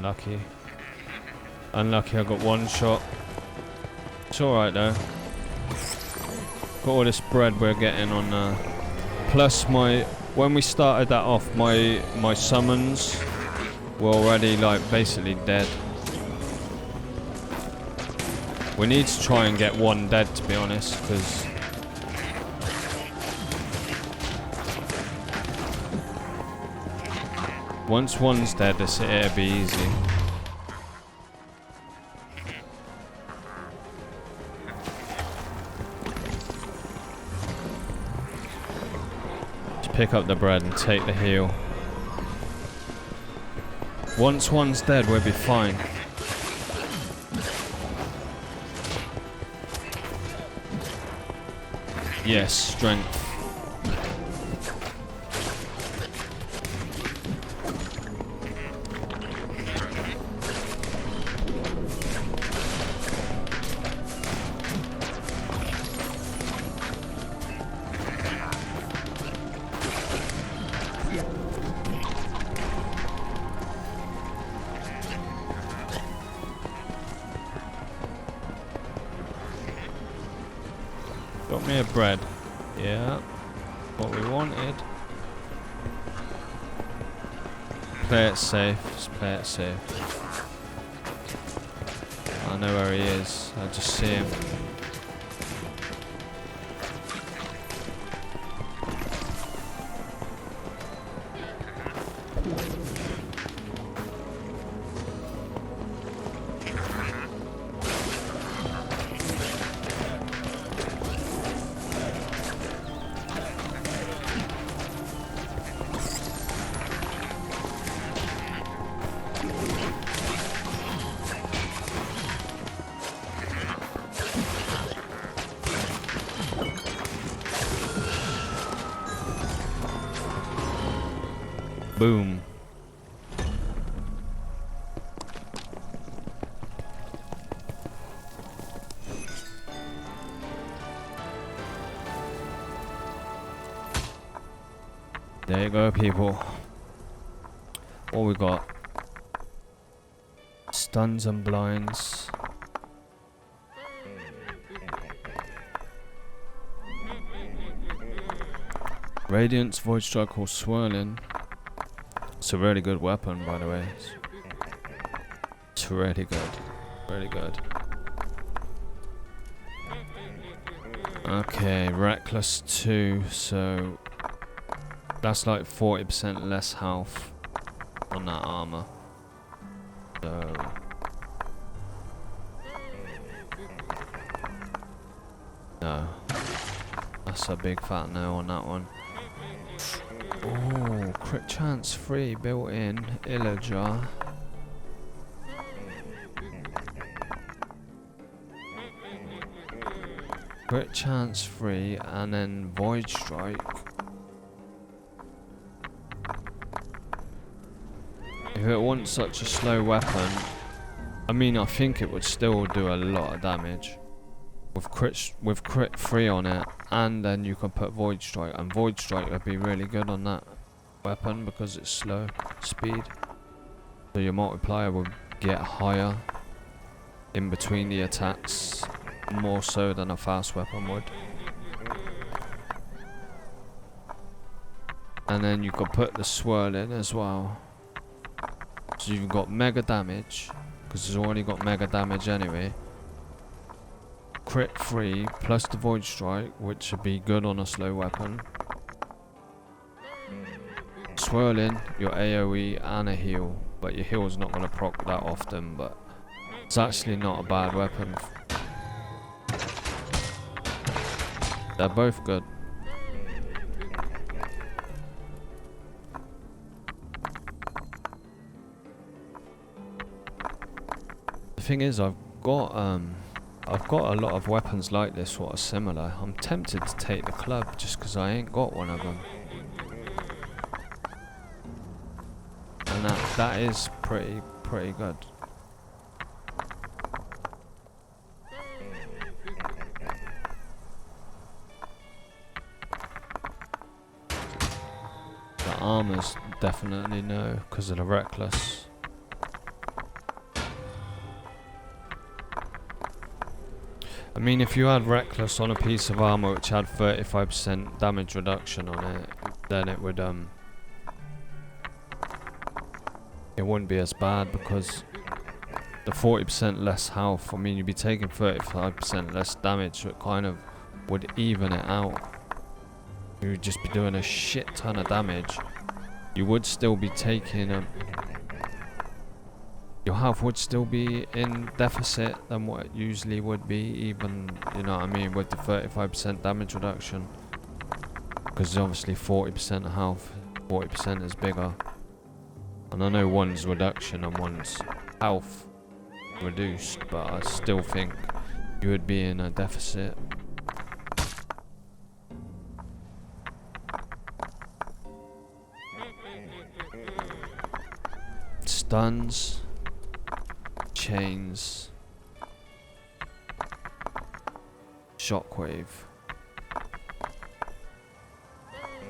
Unlucky. Unlucky I got one shot. It's alright though. Got all this bread we're getting on plus when we started that off, my summons were already like basically dead. We need to try and get one dead, to be honest, because once one's dead, it'll be easy. Just pick up the bread and take the heal. Once one's dead, we'll be fine. Yes, strength. Got me a bread. Yeah, what we wanted. Play it safe, just play it safe. I know where he is, I just see him. Boom. There you go, people. What we got? Stuns and blinds. Radiance, Void Strike or Swirling. It's a really good weapon, by the way. It's really good. Really good. Okay, Reckless 2, so that's like 40% less health on that armor. So no. That's a big fat no on that one. Oh, crit chance free built in Illager. Crit chance free and then Void Strike. If it wasn't such a slow weapon, I mean, I think it would still do a lot of damage. With crit free on it, and then you can put Void Strike, and Void Strike would be really good on that weapon because it's slow speed. So your multiplier will get higher in between the attacks, more so than a fast weapon would. And then you could put the swirl in as well. So you've got mega damage, because it's already got mega damage anyway. Crit free plus the Void Strike, which would be good on a slow weapon. Swirling your AoE and a heal, but your heal's not going to proc that often, but it's actually not a bad weapon. They're both good. The thing is, I've got a lot of weapons like this what are similar. I'm tempted to take the club just because I ain't got one of them. And that is pretty good. The armor's definitely no because of the Reckless. I mean, if you had Reckless on a piece of armor which had 35% damage reduction on it, then it would, it wouldn't be as bad because the 40% less health, I mean, you'd be taking 35% less damage, so it kind of would even it out. You would just be doing a shit ton of damage. You would still be taking your health would still be in deficit than what it usually would be, even, you know what I mean, with the 35% damage reduction. Because obviously 40% health, 40% is bigger. And I know one's reduction and one's health reduced, but I still think you would be in a deficit. Stuns, chains, shockwave,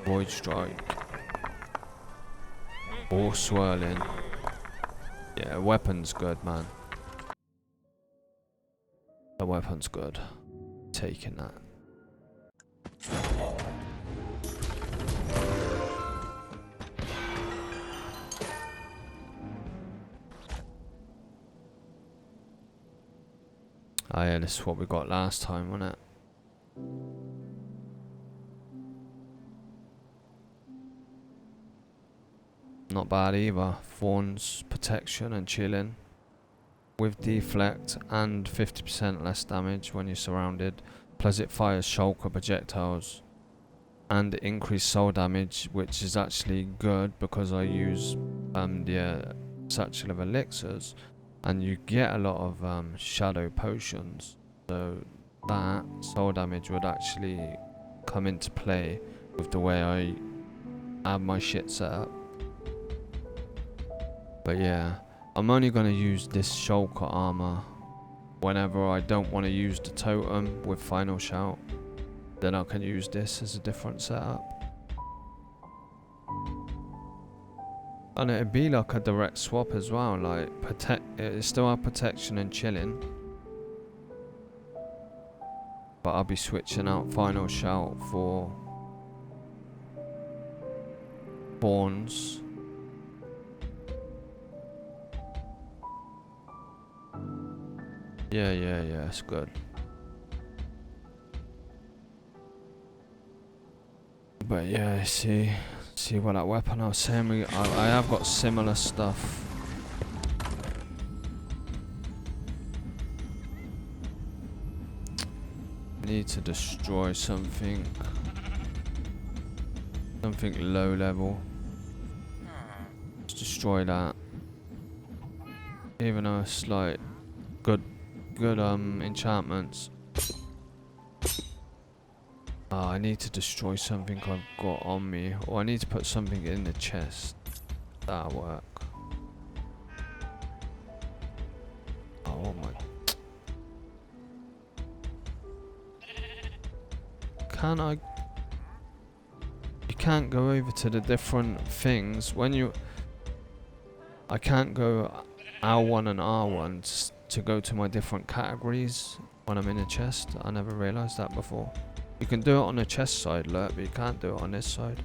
void strike, or swirling. Yeah, weapon's good, man. The weapon's good. Taking that. Oh yeah, this is what we got last time, wasn't it? Not bad either. Thorns, protection and chilling. With deflect and 50% less damage when you're surrounded. Plus it fires shulker projectiles. And increased soul damage, which is actually good because I use the satchel of elixirs. And you get a lot of shadow potions. So that soul damage would actually come into play with the way I have my shit set up. But yeah, I'm only going to use this shulker armor whenever I don't want to use the totem with final shout. Then I can use this as a different setup. And it'd be like a direct swap as well, like it still have protection and chilling. But I'll be switching out final shout for Thorns. Yeah, it's good. But yeah, see what that weapon I was saying, I have got similar stuff. Need to destroy something. Something low level. Just destroy that. Even though it's like good enchantments. Oh, I need to destroy something I've got on me, or I need to put something in the chest. That'll work. Oh my. Can I? You can't go over to the different things when you. I can't go R1 and R1 to go to my different categories when I'm in a chest. I never realised that before. You can do it on the chest side, look, but you can't do it on this side.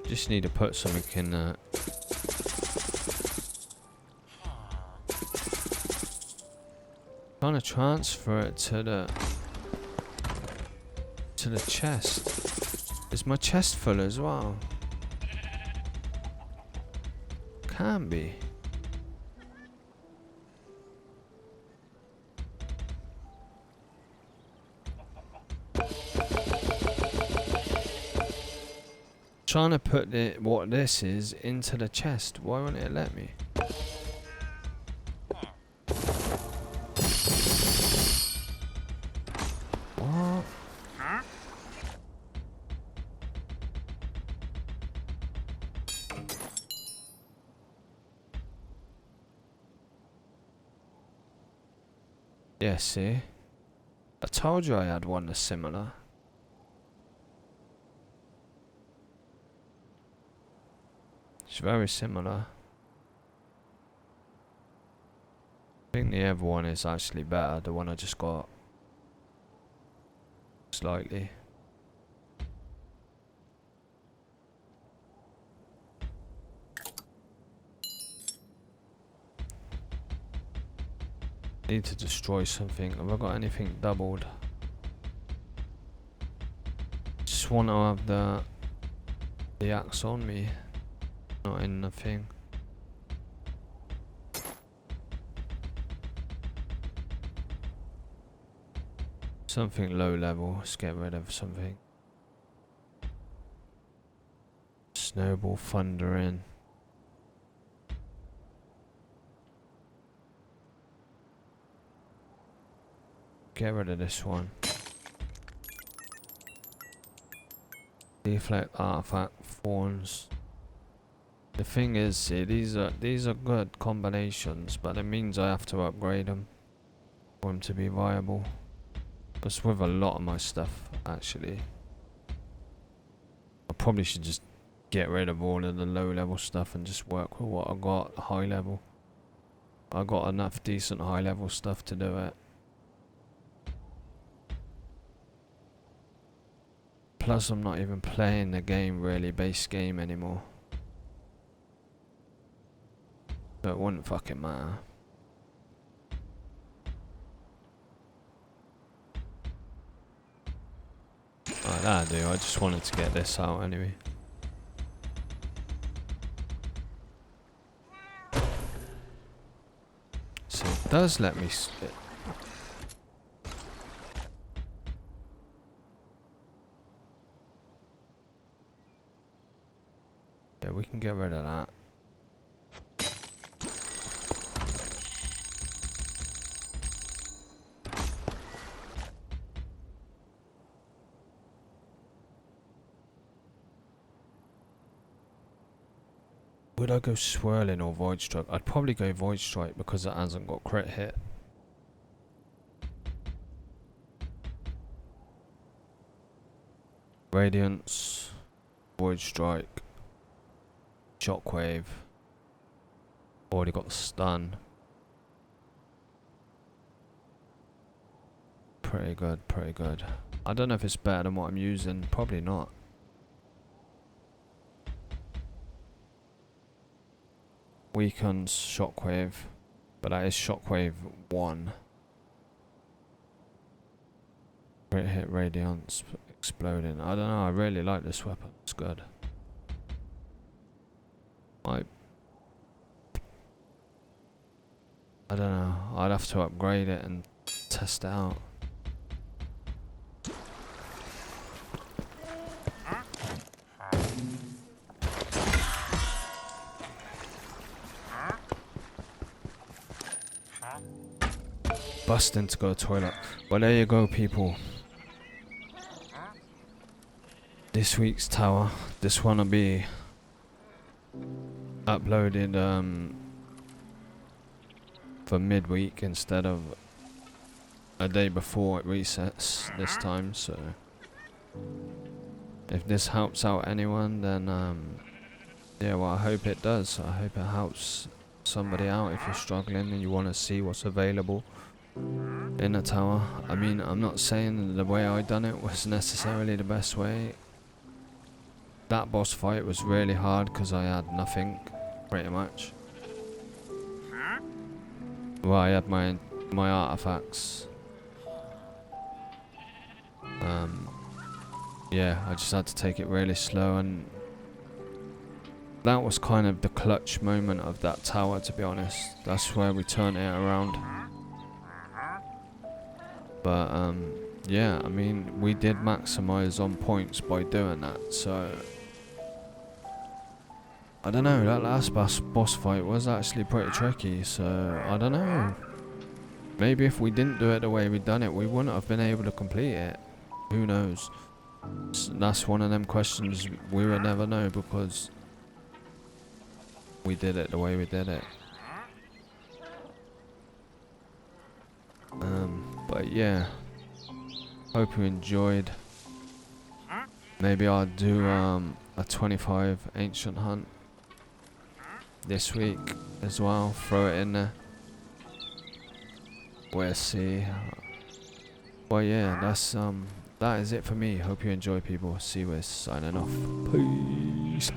Just need to put something in there. Trying to transfer it to the chest. Is my chest full as well? Can be. Trying to put what this is into the chest. Why won't it let me? What? Yeah, see? I told you I had one that's similar. It's very similar. I think the other one is actually better, the one I just got. Slightly. Need to destroy something. Have I got anything doubled? Just want to have the axe on me, not in the thing. Something low level. Let's get rid of something. Snowball thundering. Get rid of this one. Deflect artifact thorns. The thing is, see, these are good combinations, but it means I have to upgrade them for them to be viable. That's with a lot of my stuff, actually. I probably should just get rid of all of the low level stuff and just work with what I got high level. I got enough decent high level stuff to do it. Plus, I'm not even playing the game really, base game anymore. So it wouldn't fucking matter. Alright, that'll do. I just wanted to get this out anyway. So it does let me spit. Yeah, we can get rid of that. Would I go swirling or void strike? I'd probably go void strike because it hasn't got crit hit. Radiance, void strike, shockwave. Already got the stun. Pretty good, pretty good. I don't know if it's better than what I'm using. Probably not. Weakens shockwave, but that is shockwave 1. Crit hit radiance exploding. I don't know, I really like this weapon. It's good. I don't know. I'd have to upgrade it and test it out. Busting to go to toilet. Well, there you go, people. This week's tower. This one will be uploaded for midweek instead of a day before it resets this time. So if this helps out anyone, then yeah, well, I hope it does. I hope it helps somebody out if you're struggling and you want to see what's available in a tower. I mean, I'm not saying that the way I done it was necessarily the best way. That boss fight was really hard because I had nothing, pretty much. Well, I had my artifacts. Yeah, I just had to take it really slow, and that was kind of the clutch moment of that tower, to be honest. That's where we turned it around. But yeah, I mean, we did maximize on points by doing that, so I don't know, that last boss fight was actually pretty tricky, so I don't know. Maybe if we didn't do it the way we done it, we wouldn't have been able to complete it. Who knows? That's one of them questions we will never know because we did it the way we did it. yeah, hope you enjoyed. Maybe I'll do a 25 ancient hunt this week as well. Throw it in there. We'll see. Well, yeah, that's that is it for me. Hope you enjoy, people. See, we're signing off. Peace.